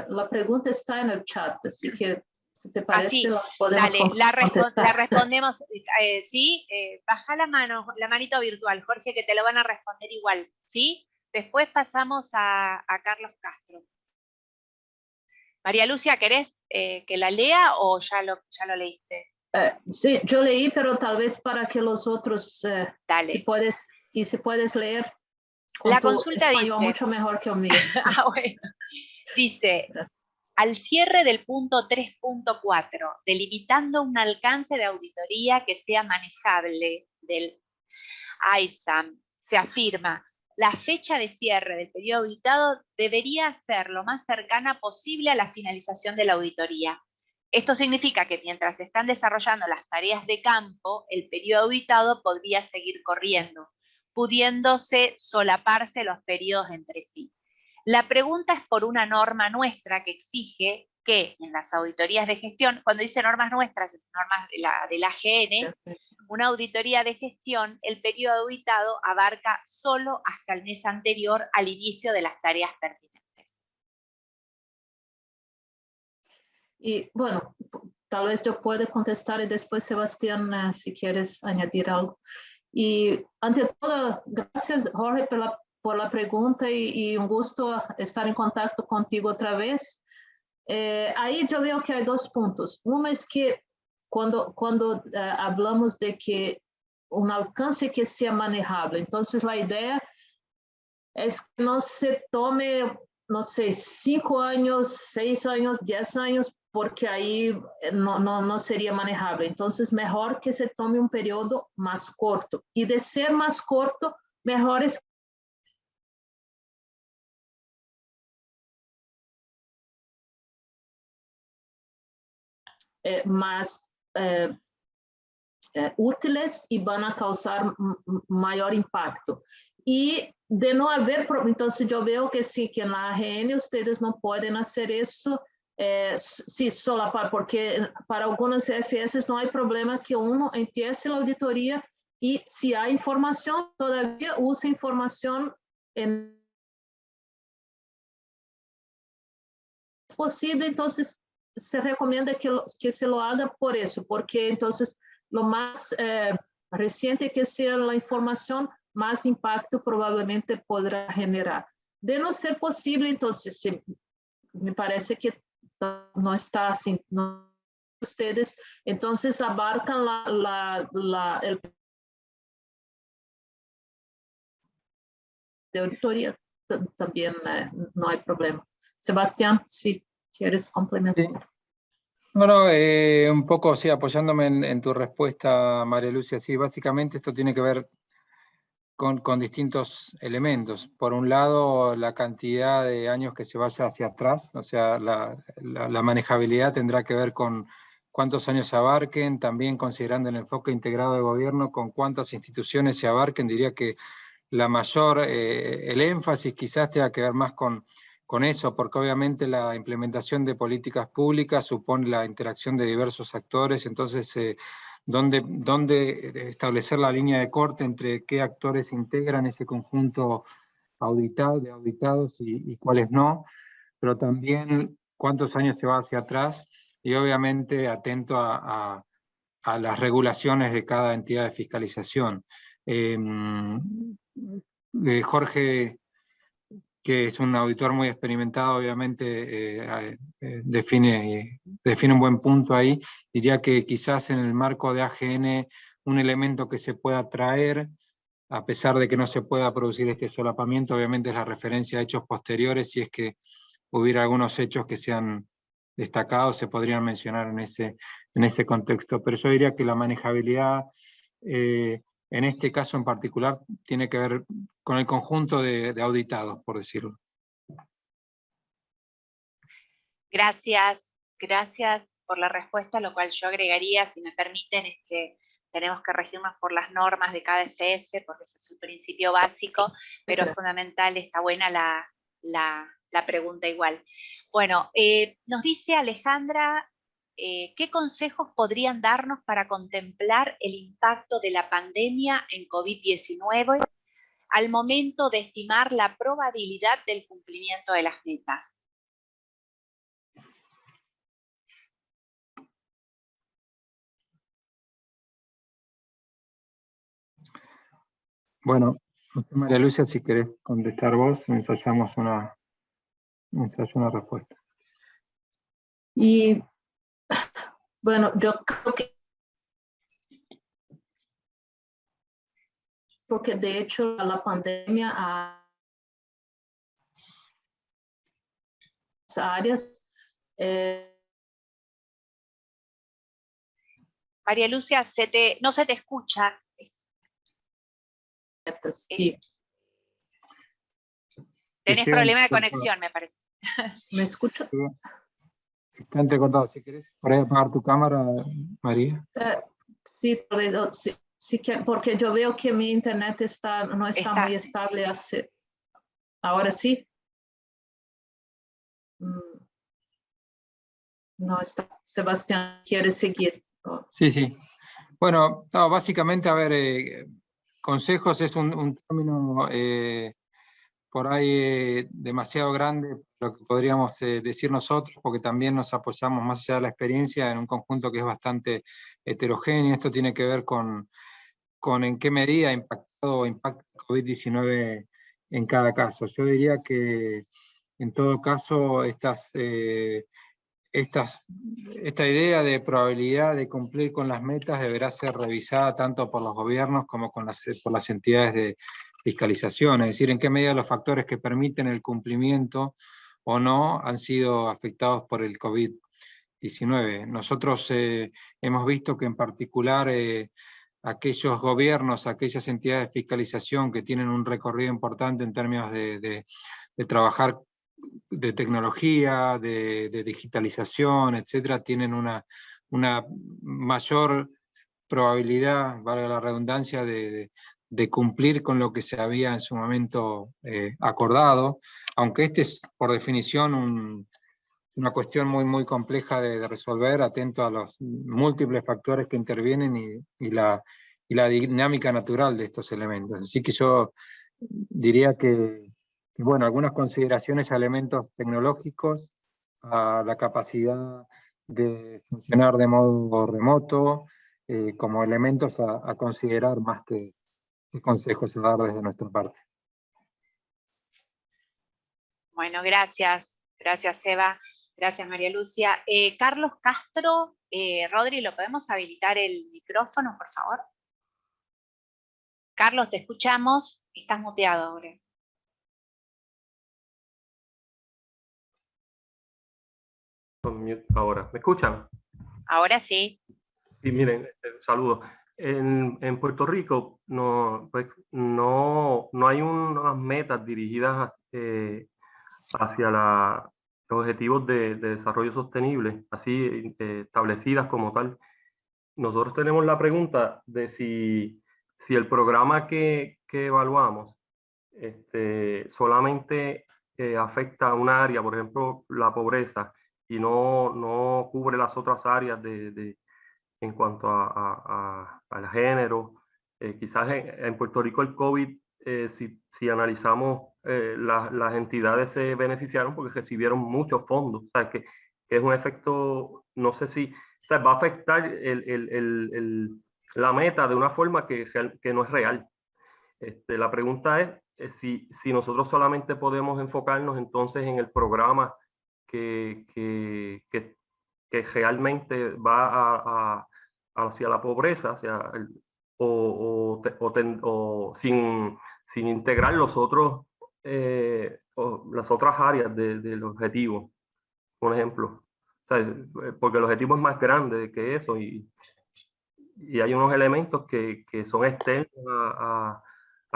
[SPEAKER 3] la pregunta está en el chat, así que si te parece, la podemos
[SPEAKER 1] dale, la respondemos. Sí, baja la manito virtual, Jorge, que te lo van a responder igual, ¿sí? Después pasamos a Carlos Castro. María Lucia, ¿querés que la lea o ya lo leíste?
[SPEAKER 3] Sí, yo leí, pero tal vez para que los otros, si puedes leer.
[SPEAKER 1] La consulta dice,
[SPEAKER 3] mucho mejor que el mío.
[SPEAKER 1] Bueno, dice, al cierre del punto 3.4, delimitando un alcance de auditoría que sea manejable del ISAM, se afirma, la fecha de cierre del periodo auditado debería ser lo más cercana posible a la finalización de la auditoría. Esto significa que mientras se están desarrollando las tareas de campo, el periodo auditado podría seguir corriendo, pudiéndose solaparse los periodos entre sí. La pregunta es por una norma nuestra que exige que en las auditorías de gestión, cuando dice normas nuestras, es normas de la AGN, una auditoría de gestión, el periodo auditado abarca solo hasta el mes anterior al inicio de las tareas pertinentes.
[SPEAKER 3] Y bueno, tal vez yo pueda contestar y después Sebastián, si quieres añadir algo. Y ante todo, gracias Jorge por la pregunta y un gusto estar en contacto contigo otra vez. Ahí yo veo que hay dos puntos. Uno es que cuando hablamos de que un alcance que sea manejable, entonces la idea es que no se tome, no sé, 5 años, 6 años, 10 años, porque ahí no sería manejable. Entonces, mejor que se tome un periodo más corto. Y de ser más corto, mejor es más útiles y van a causar mayor impacto. Y de no haber, entonces yo veo que sí, que en la AGN ustedes no pueden hacer eso, sí, solapar, porque para algunas CFS no hay problema que uno empiece la auditoría y si hay información, todavía use información en posible, entonces se recomienda que se lo haga por eso, porque entonces lo más reciente que sea la información, más impacto probablemente podrá generar. De no ser posible, entonces sí, me parece que no está así. No, ustedes entonces abarcan el de auditoría, también no hay problema. Sebastián, si quieres complementar.
[SPEAKER 2] Sí. Bueno, un poco, sí, apoyándome en tu respuesta, María Lucia, sí, básicamente esto tiene que ver con distintos elementos. Por un lado, la cantidad de años que se vaya hacia atrás, o sea, la manejabilidad tendrá que ver con cuántos años se abarquen, también considerando el enfoque integrado de gobierno, con cuántas instituciones se abarquen. Diría que la mayor, el énfasis quizás tenga que ver más con eso, porque obviamente la implementación de políticas públicas supone la interacción de diversos actores, entonces dónde establecer la línea de corte entre qué actores integran ese conjunto de auditados y cuáles no, pero también cuántos años se va hacia atrás y obviamente atento a las regulaciones de cada entidad de fiscalización. Jorge, que es un auditor muy experimentado, obviamente define un buen punto ahí. Diría que quizás en el marco de AGN un elemento que se pueda traer, a pesar de que no se pueda producir este solapamiento, obviamente es la referencia a hechos posteriores, si es que hubiera algunos hechos que sean destacados, se podrían mencionar en ese contexto. Pero yo diría que la manejabilidad en este caso en particular tiene que ver con el conjunto de auditados, por decirlo.
[SPEAKER 1] Gracias por la respuesta, lo cual yo agregaría, si me permiten, es que tenemos que regirnos por las normas de cada FS, porque ese es el principio básico, pero es fundamental, está buena la pregunta igual. Bueno, nos dice Alejandra, ¿qué consejos podrían darnos para contemplar el impacto de la pandemia en COVID-19 al momento de estimar la probabilidad del cumplimiento de las metas?
[SPEAKER 2] Bueno, María Lucia, si querés contestar vos, ensayamos una respuesta.
[SPEAKER 3] Y bueno, yo creo que porque de hecho la pandemia a las áreas
[SPEAKER 1] María Lucia, no se te escucha.
[SPEAKER 3] sí.
[SPEAKER 1] Tenés problema de conexión, me parece.
[SPEAKER 3] ¿Me escucha?
[SPEAKER 2] Está entrecortado. Si querés, por ahí apagar tu cámara, María.
[SPEAKER 3] Sí, tal vez, porque yo veo que mi internet no está muy estable. Ahora sí. No está. Sebastián quiere seguir.
[SPEAKER 2] Sí, sí. Bueno, no, básicamente, a ver, consejos es un término por ahí demasiado grande, lo que podríamos decir nosotros, porque también nos apoyamos más allá de la experiencia en un conjunto que es bastante heterogéneo. Esto tiene que ver con en qué medida ha impactado impacta COVID-19 en cada caso. Yo diría que en todo caso esta idea de probabilidad de cumplir con las metas deberá ser revisada tanto por los gobiernos como por las entidades de fiscalización, es decir, en qué medida los factores que permiten el cumplimiento o no han sido afectados por el COVID-19. Nosotros hemos visto que en particular aquellos gobiernos, aquellas entidades de fiscalización que tienen un recorrido importante en términos de trabajar de tecnología, de digitalización, etcétera, tienen una mayor probabilidad, valga la redundancia, de cumplir con lo que se había en su momento acordado, aunque este es por definición una cuestión muy compleja de resolver, atento a los múltiples factores que intervienen y la dinámica natural de estos elementos. Así que yo diría que bueno, algunas consideraciones a elementos tecnológicos, a la capacidad de funcionar de modo remoto, como elementos a considerar más que consejos a dar desde nuestra parte.
[SPEAKER 1] Bueno, gracias. Gracias, Seba. Gracias, María Lucia. Carlos Castro, Rodri, ¿lo podemos habilitar el micrófono, por favor? Carlos, te escuchamos. Estás muteado ahora.
[SPEAKER 5] Ahora, ¿me escuchan?
[SPEAKER 1] Ahora sí.
[SPEAKER 5] Y miren, saludos. En Puerto Rico no hay unas metas dirigidas hacia los objetivos de desarrollo sostenible, así establecidas como tal. Nosotros tenemos la pregunta de si el programa que evaluamos solamente afecta a un área, por ejemplo, la pobreza, y no cubre las otras áreas en cuanto al género. Quizás en Puerto Rico el COVID, si analizamos, las entidades se beneficiaron porque recibieron muchos fondos. O sea, que es un efecto, no sé si, o sea, va a afectar la meta de una forma que no es real. La pregunta es si nosotros solamente podemos enfocarnos entonces en el programa que realmente va hacia la pobreza, o sin integrar los otros, las otras áreas del objetivo, por ejemplo. O sea, porque el objetivo es más grande que eso y hay unos elementos que son externos a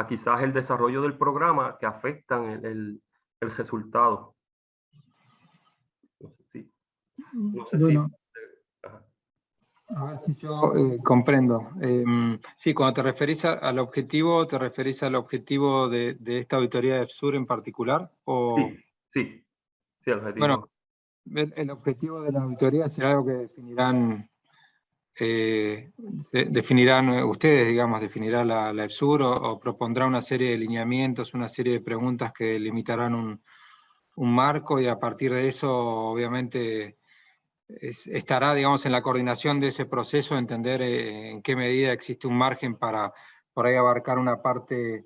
[SPEAKER 5] quizás el desarrollo del programa que afectan el resultado. No sé
[SPEAKER 2] bueno, a ver si yo comprendo. Sí, cuando te referís al objetivo, ¿te referís al objetivo de esta auditoría de EFSUR en particular? ¿O?
[SPEAKER 5] Sí, el objetivo.
[SPEAKER 2] Bueno, el objetivo de la auditoría será algo que definirán ustedes, digamos, definirá la EFSUR o propondrá una serie de lineamientos, una serie de preguntas que limitarán un marco, y a partir de eso, obviamente, estará, digamos, en la coordinación de ese proceso, entender en qué medida existe un margen para por ahí abarcar una parte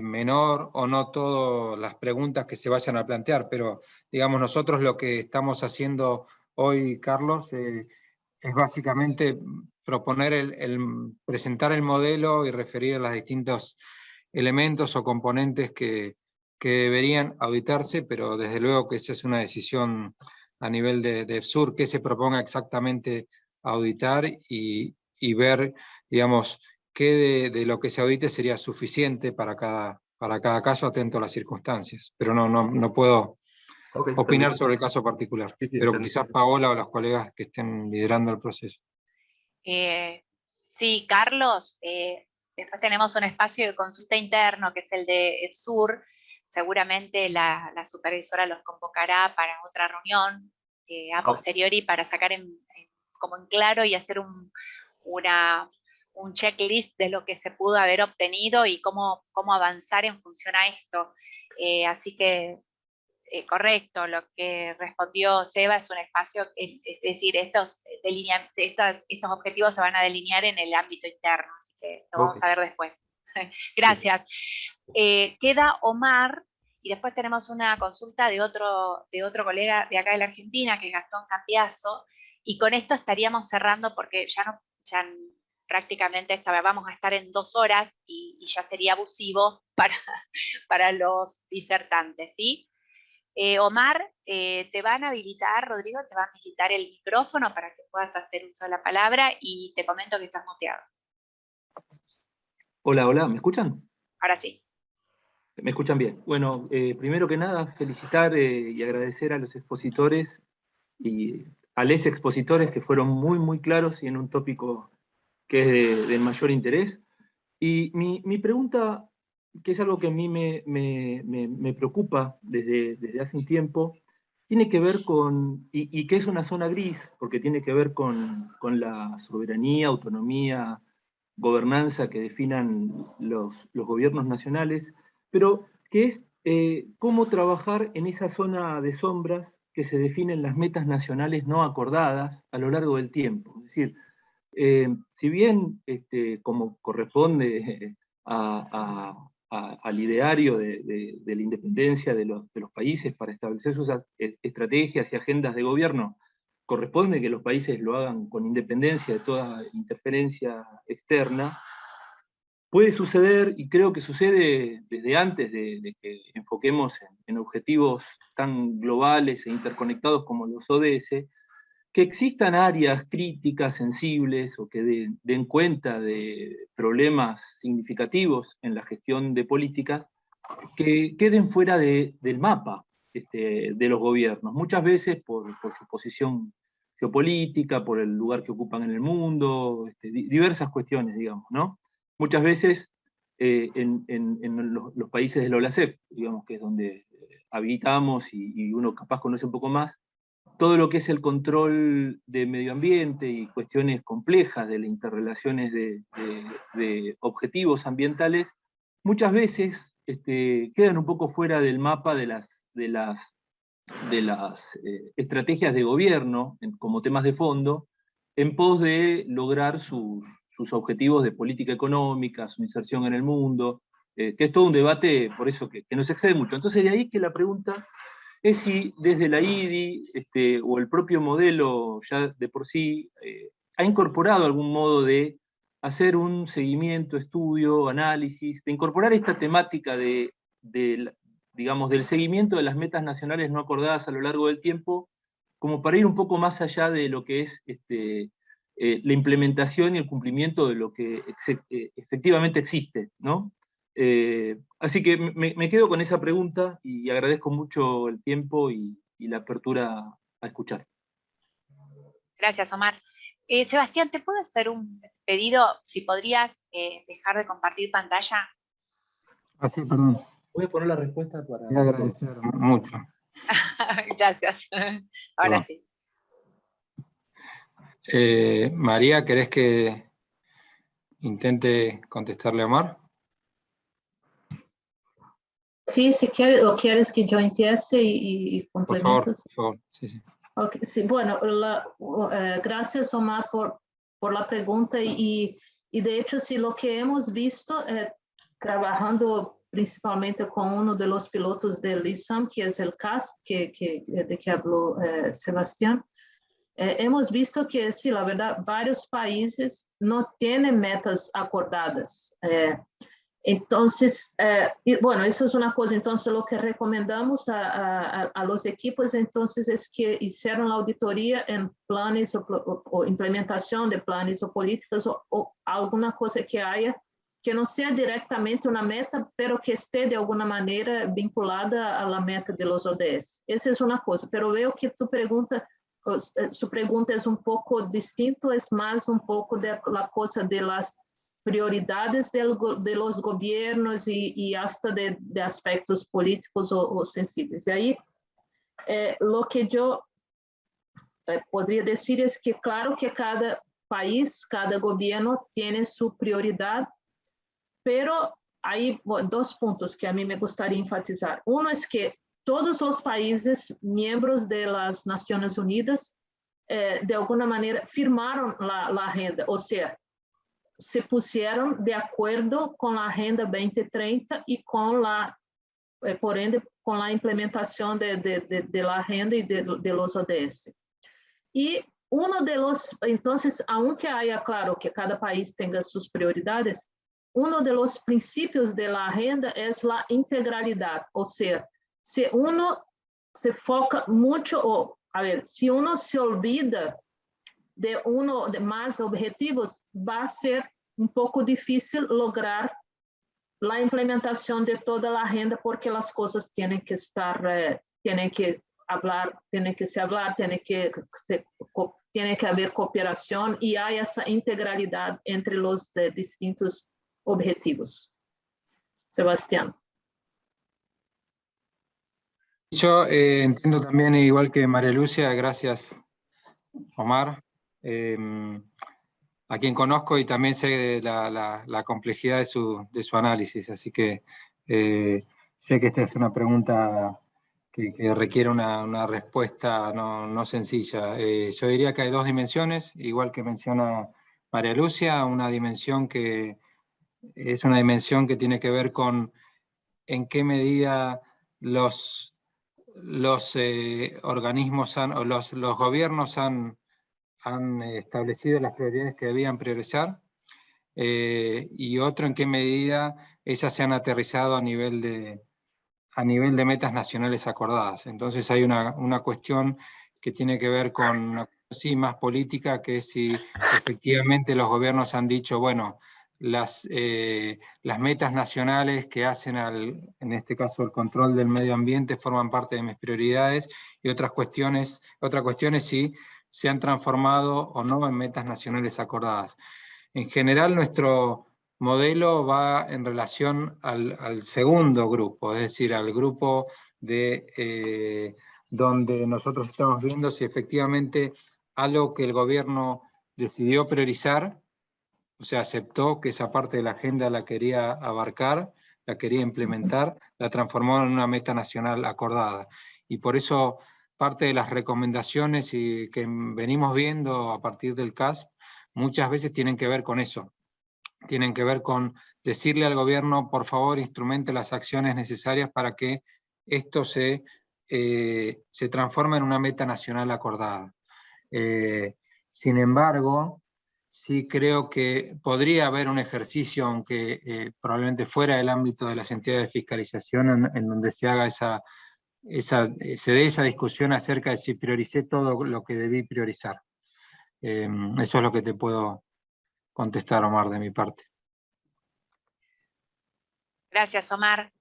[SPEAKER 2] menor o no todas las preguntas que se vayan a plantear, pero digamos nosotros lo que estamos haciendo hoy, Carlos, es básicamente proponer presentar el modelo y referir a los distintos elementos o componentes que deberían auditarse, pero desde luego que esa es una decisión a nivel de EFSUR, que se proponga exactamente auditar y ver, digamos, qué de lo que se audite sería suficiente para cada caso, atento a las circunstancias. Pero no puedo opinar sobre el caso particular.
[SPEAKER 5] Sí,
[SPEAKER 2] Pero
[SPEAKER 5] entendí.
[SPEAKER 2] quizás Paola o los colegas que estén liderando el proceso.
[SPEAKER 1] Sí, Carlos, después tenemos un espacio de consulta interno que es el de EPSUR. Seguramente la supervisora los convocará para otra reunión a posteriori para sacar como en claro y hacer un checklist de lo que se pudo haber obtenido y cómo avanzar en función a esto. Así que, correcto, lo que respondió Seba es un espacio, es decir, estos objetivos se van a delinear en el ámbito interno, así que lo vamos a ver después. Gracias. Queda Omar, y después tenemos una consulta de otro colega de acá de la Argentina, que es Gastón Cambiaso, y con esto estaríamos cerrando porque ya prácticamente vamos a estar en 2 horas y ya sería abusivo para los disertantes, ¿sí? Omar, te van a habilitar, Rodrigo, te va a habilitar el micrófono para que puedas hacer uso de la palabra y te comento que estás muteado.
[SPEAKER 6] Hola, hola, ¿me escuchan?
[SPEAKER 1] Ahora sí.
[SPEAKER 6] ¿Me escuchan bien? Bueno, primero que nada, felicitar y agradecer a los expositores y a les expositores que fueron muy, muy claros y en un tópico que es del mayor interés. Y mi pregunta, que es algo que a mí me preocupa desde hace un tiempo, tiene que ver con, y que es una zona gris, porque tiene que ver con la soberanía, autonomía, gobernanza que definan los gobiernos nacionales, pero que es cómo trabajar en esa zona de sombras que se definen las metas nacionales no acordadas a lo largo del tiempo. Es decir, si bien como corresponde al ideario de la independencia de los países para establecer sus estrategias y agendas de gobierno, corresponde que los países lo hagan con independencia de toda interferencia externa, puede suceder, y creo que sucede desde antes de que enfoquemos en objetivos tan globales e interconectados como los ODS, que existan áreas críticas, sensibles, o que den cuenta de problemas significativos en la gestión de políticas, que queden fuera del mapa de los gobiernos, muchas veces por su posición geopolítica, por el lugar que ocupan en el mundo, diversas cuestiones, digamos, ¿no? Muchas veces en los países del OLACEF, digamos, que es donde habitamos y uno capaz conoce un poco más, todo lo que es el control de medio ambiente y cuestiones complejas de las interrelaciones de objetivos ambientales, muchas veces quedan un poco fuera del mapa de las estrategias de gobierno como temas de fondo, en pos de lograr sus objetivos de política económica, su inserción en el mundo, que es todo un debate, por eso que nos excede mucho. Entonces de ahí que la pregunta es si desde la IDI o el propio modelo ya de por sí ha incorporado algún modo de hacer un seguimiento, estudio, análisis, de incorporar esta temática digamos, del seguimiento de las metas nacionales no acordadas a lo largo del tiempo, como para ir un poco más allá de lo que es la implementación y el cumplimiento de lo que efectivamente existe, ¿no? Así que me quedo con esa pregunta y agradezco mucho el tiempo y la apertura a escuchar.
[SPEAKER 1] Gracias, Omar. Sebastián, ¿te puedo hacer un pedido? Si podrías dejar de compartir pantalla.
[SPEAKER 2] Ah, sí, perdón.
[SPEAKER 6] Voy a poner la respuesta para...
[SPEAKER 2] Voy a agradecer mucho.
[SPEAKER 1] Gracias. Ahora sí.
[SPEAKER 2] María, ¿querés que intente contestarle a Omar?
[SPEAKER 3] Sí, si quieres, o quieres que yo empiece y complementos.
[SPEAKER 2] Por favor, sí, sí.
[SPEAKER 3] Okay, sí, bueno, gracias Omar por la pregunta y de hecho sí, lo que hemos visto trabajando principalmente con uno de los pilotos del ISAM, que es el CASP, de que habló Sebastián, hemos visto que sí, la verdad, varios países no tienen metas acordadas. Entonces, bueno, eso es una cosa. Entonces, lo que recomendamos a los equipos, entonces, es que hicieron la auditoría en planes o implementación de planes o políticas o alguna cosa que haya que não seja diretamente uma meta, pero que esteja de alguma maneira vinculada à meta de los ODS. Essa é uma coisa, pero veo que sua pergunta é um pouco distinto, é mais um pouco de la coisa de las prioridades de los gobiernos e hasta de aspectos políticos ou sensíveis. E aí, lo que eu poderia dizer é que, claro que cada país, cada governo tem sua prioridade, pero aí dois pontos que a mim me gostaria de enfatizar. Um é que todos os países membros das Nações Unidas, de alguma maneira, firmaram a agenda, ou seja, se puseram de acordo com a Agenda 2030 e com por ende, com a implementação de la agenda e de los ODS. E então, aunque haya, claro, que cada país tenha suas prioridades, de los princípios de la agenda é a integralidade, ou seja, se uno se foca muito, se uno se olvida de mais objetivos, vai ser um pouco difícil lograr a implementação de toda a agenda, porque as coisas têm que estar, têm que hablar, têm que se hablar, tem que haver cooperação e há essa integralidade entre os distintos objetivos. Sebastián.
[SPEAKER 2] Yo entiendo también, igual que María Lucia, gracias Omar, a quien conozco y también sé la complejidad de su análisis, así que sé que esta es una pregunta que requiere una respuesta no sencilla. Yo diría que hay dos dimensiones, igual que menciona María Lucia, una dimensión que es una dimensión que tiene que ver con en qué medida los organismos los gobiernos han establecido las prioridades que debían priorizar, y otro en qué medida esas se han aterrizado a nivel de metas nacionales acordadas. Entonces hay una cuestión que tiene que ver con más política, que es si efectivamente los gobiernos han dicho, bueno, las metas nacionales que hacen en este caso el control del medio ambiente forman parte de mis prioridades, y otra cuestión es si se han transformado o no en metas nacionales acordadas. En general nuestro modelo va en relación al segundo grupo, es decir, al grupo donde nosotros estamos viendo si efectivamente algo que el gobierno decidió priorizar, o sea, aceptó que esa parte de la agenda la quería abarcar, la quería implementar, la transformó en una meta nacional acordada. Y por eso parte de las recomendaciones que venimos viendo a partir del CASP muchas veces tienen que ver con eso. Tienen que ver con decirle al gobierno, por favor, instrumente las acciones necesarias para que esto se transforme en una meta nacional acordada. Sin embargo, sí creo que podría haber un ejercicio, aunque probablemente fuera del ámbito de las entidades de fiscalización, en donde se haga se dé esa discusión acerca de si prioricé todo lo que debí priorizar. Eso es lo que te puedo contestar, Omar, de mi parte.
[SPEAKER 1] Gracias, Omar.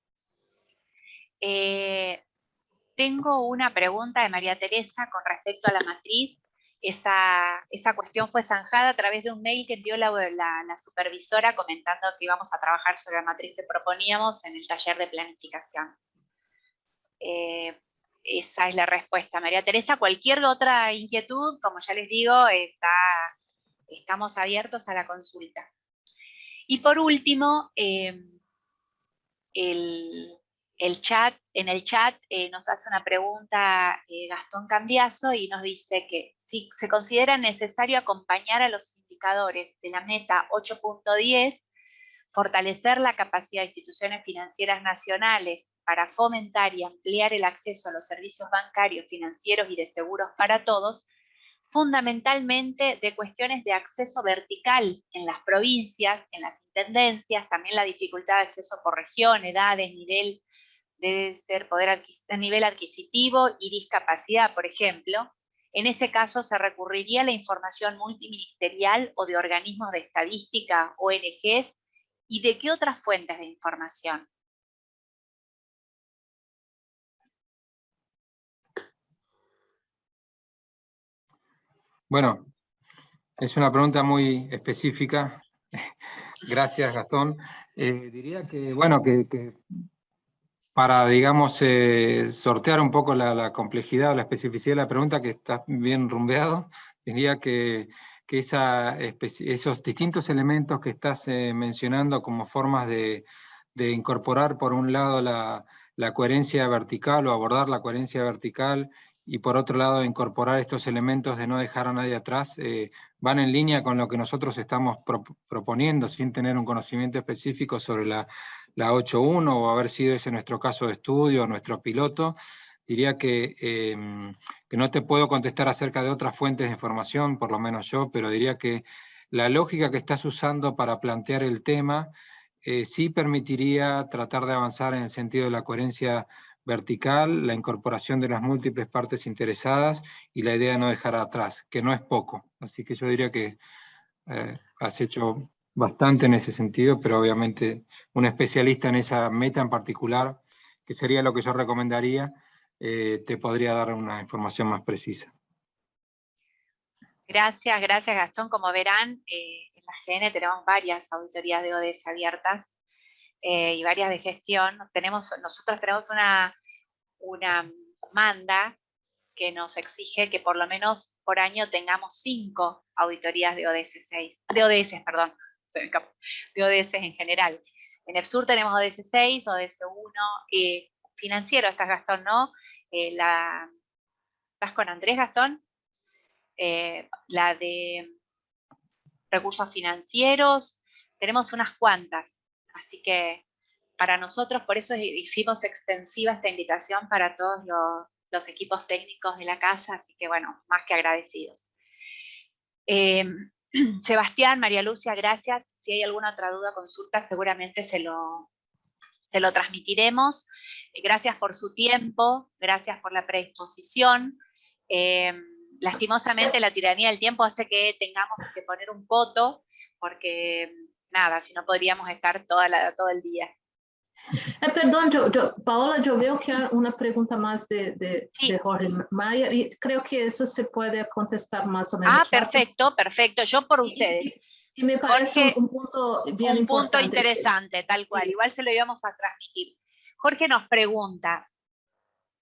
[SPEAKER 1] Tengo una pregunta de María Teresa con respecto a la matriz. Esa cuestión fue zanjada a través de un mail que envió la supervisora comentando que íbamos a trabajar sobre la matriz que proponíamos en el taller de planificación. Esa es la respuesta, María Teresa. Cualquier otra inquietud, como ya les digo, estamos abiertos a la consulta. Y por último, en el chat nos hace una pregunta Gastón Cambiaso y nos dice que si se considera necesario acompañar a los indicadores de la meta 8.10, fortalecer la capacidad de instituciones financieras nacionales para fomentar y ampliar el acceso a los servicios bancarios, financieros y de seguros para todos, fundamentalmente de cuestiones de acceso vertical en las provincias, en las intendencias, también la dificultad de acceso por región, edades, nivel, debe ser nivel adquisitivo y discapacidad, por ejemplo. En ese caso se recurriría a la información multiministerial o de organismos de estadística, ONGs, ¿Y de qué otras fuentes de información?
[SPEAKER 2] Bueno, es una pregunta muy específica. Gracias, Gastón. Diría que, bueno, que para, digamos, sortear un poco la complejidad o la especificidad de la pregunta, que está bien rumbeado, diría que esos distintos elementos que estás mencionando como formas de incorporar, por un lado, la coherencia vertical o abordar la coherencia vertical, y por otro lado, incorporar estos elementos de no dejar a nadie atrás, van en línea con lo que nosotros estamos proponiendo, sin tener un conocimiento específico sobre la 8.1 o haber sido ese nuestro caso de estudio, nuestro piloto. Diría que no te puedo contestar acerca de otras fuentes de información, por lo menos yo, pero diría que la lógica que estás usando para plantear el tema sí permitiría tratar de avanzar en el sentido de la coherencia vertical, la incorporación de las múltiples partes interesadas y la idea de no dejar atrás, que no es poco. Así que yo diría que has hecho bastante en ese sentido, pero obviamente un especialista en esa meta en particular, que sería lo que yo recomendaría, te podría dar una información más precisa.
[SPEAKER 1] Gracias, gracias Gastón. Como verán, en la GN tenemos varias auditorías de ODS abiertas y varias de gestión. Nosotros tenemos una manda que nos exige que por lo menos por año tengamos 5 auditorías de ODS en general. En EFSUR tenemos ODS 6, ODS 1, financiero, estás Gastón, ¿no? ¿Estás con Andrés, Gastón? La de recursos financieros, tenemos unas cuantas, así que para nosotros, por eso hicimos extensiva esta invitación para todos los equipos técnicos de la casa, así que bueno, más que agradecidos. Sebastián, María Lucia, gracias. Si hay alguna otra duda, consulta, seguramente se lo transmitiremos. Gracias por su tiempo, gracias por la predisposición. Lastimosamente la tiranía del tiempo hace que tengamos que poner un coto, porque nada, si no podríamos estar todo el día.
[SPEAKER 3] Perdón, Paola, yo veo que hay una pregunta más de Jorge Mayer y creo que eso se puede contestar más o menos.
[SPEAKER 1] Perfecto, perfecto, yo por ustedes.
[SPEAKER 3] Y me parece
[SPEAKER 1] Jorge,
[SPEAKER 3] un punto bien importante.
[SPEAKER 1] Un punto interesante, tal cual, igual se lo íbamos a transmitir. Jorge nos pregunta,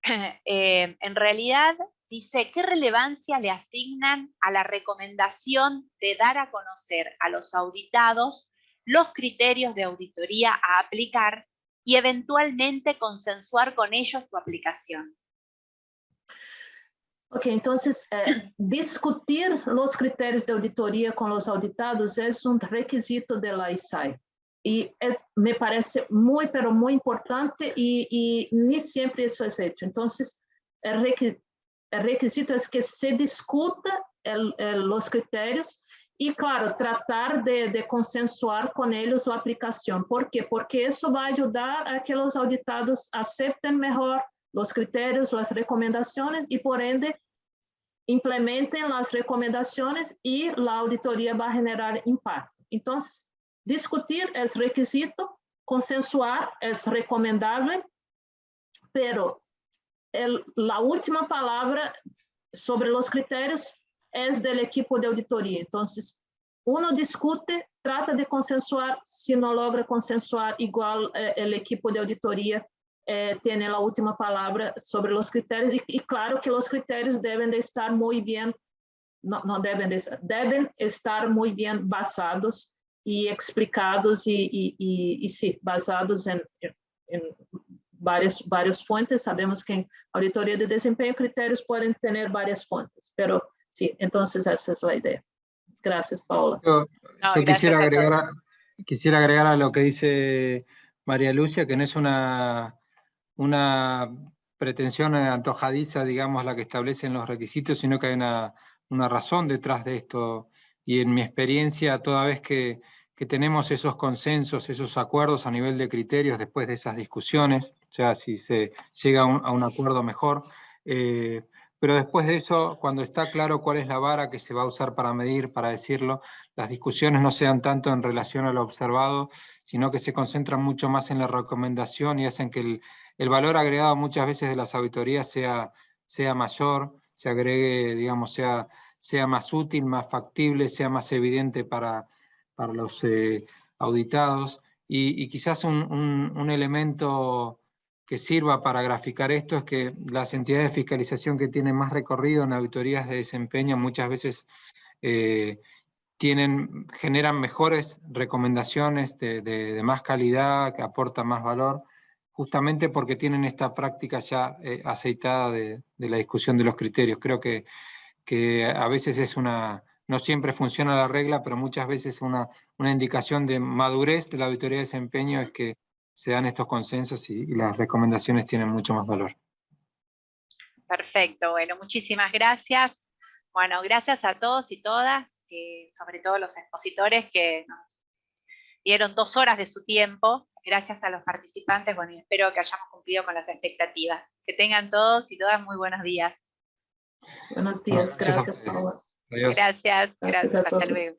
[SPEAKER 1] en realidad dice, ¿qué relevancia le asignan a la recomendación de dar a conocer a los auditados los criterios de auditoría a aplicar y eventualmente consensuar con ellos su aplicación?
[SPEAKER 3] Ok, entonces, discutir los criterios de auditoría con los auditados es un requisito de la ISAE. Y me parece muy, pero muy importante y ni siempre eso es hecho. Entonces, el requisito es que se discuta los criterios y, claro, tratar de consensuar con ellos la aplicación. ¿Por qué? Porque eso va a ayudar a que los auditados acepten mejor los criterios, las recomendaciones y, por ende, implementen las recomendaciones y la auditoría va a generar impacto. Entonces, discutir es requisito, consensuar es recomendable, pero la última palabra sobre los criterios es del equipo de auditoría. Entonces, uno discute, trata de consensuar, si no logra consensuar, igual el equipo de auditoría tiene la última palabra sobre los criterios y claro que los criterios deben de estar muy bien, deben estar muy bien basados y explicados y sí, basados en varias fuentes. Sabemos que en auditoría de desempeño criterios pueden tener varias fuentes, pero sí, entonces esa es la idea. Gracias, Paola.
[SPEAKER 2] Yo quisiera agregar a lo que dice María Lucia, que no es una pretensión antojadiza, digamos, la que establecen los requisitos, sino que hay una razón detrás de esto. Y en mi experiencia, toda vez que tenemos esos consensos, esos acuerdos a nivel de criterios después de esas discusiones, o sea, si se llega a un acuerdo mejor, pero después de eso, cuando está claro cuál es la vara que se va a usar para medir, para decirlo, las discusiones no sean tanto en relación a lo observado, sino que se concentran mucho más en la recomendación y hacen que el valor agregado muchas veces de las auditorías sea mayor, se agregue, digamos, sea más útil, más factible, sea más evidente para los auditados. Y quizás un elemento que sirva para graficar esto es que las entidades de fiscalización que tienen más recorrido en auditorías de desempeño muchas veces generan mejores recomendaciones de más calidad, que aportan más valor, justamente porque tienen esta práctica ya aceitada de la discusión de los criterios. Creo que a veces no siempre funciona la regla, pero muchas veces una indicación de madurez de la auditoría de desempeño es que se dan estos consensos y las recomendaciones tienen mucho más valor.
[SPEAKER 1] Perfecto, bueno, muchísimas gracias. Bueno, gracias a todos y todas, sobre todo los expositores que nos dieron 2 horas de su tiempo. Gracias a los participantes, bueno, y espero que hayamos cumplido con las expectativas. Que tengan todos y todas muy buenos días.
[SPEAKER 3] Buenos días, gracias, Paola.
[SPEAKER 2] Adiós.
[SPEAKER 1] Gracias,
[SPEAKER 3] Gracias a
[SPEAKER 1] hasta
[SPEAKER 3] todos.
[SPEAKER 1] luego.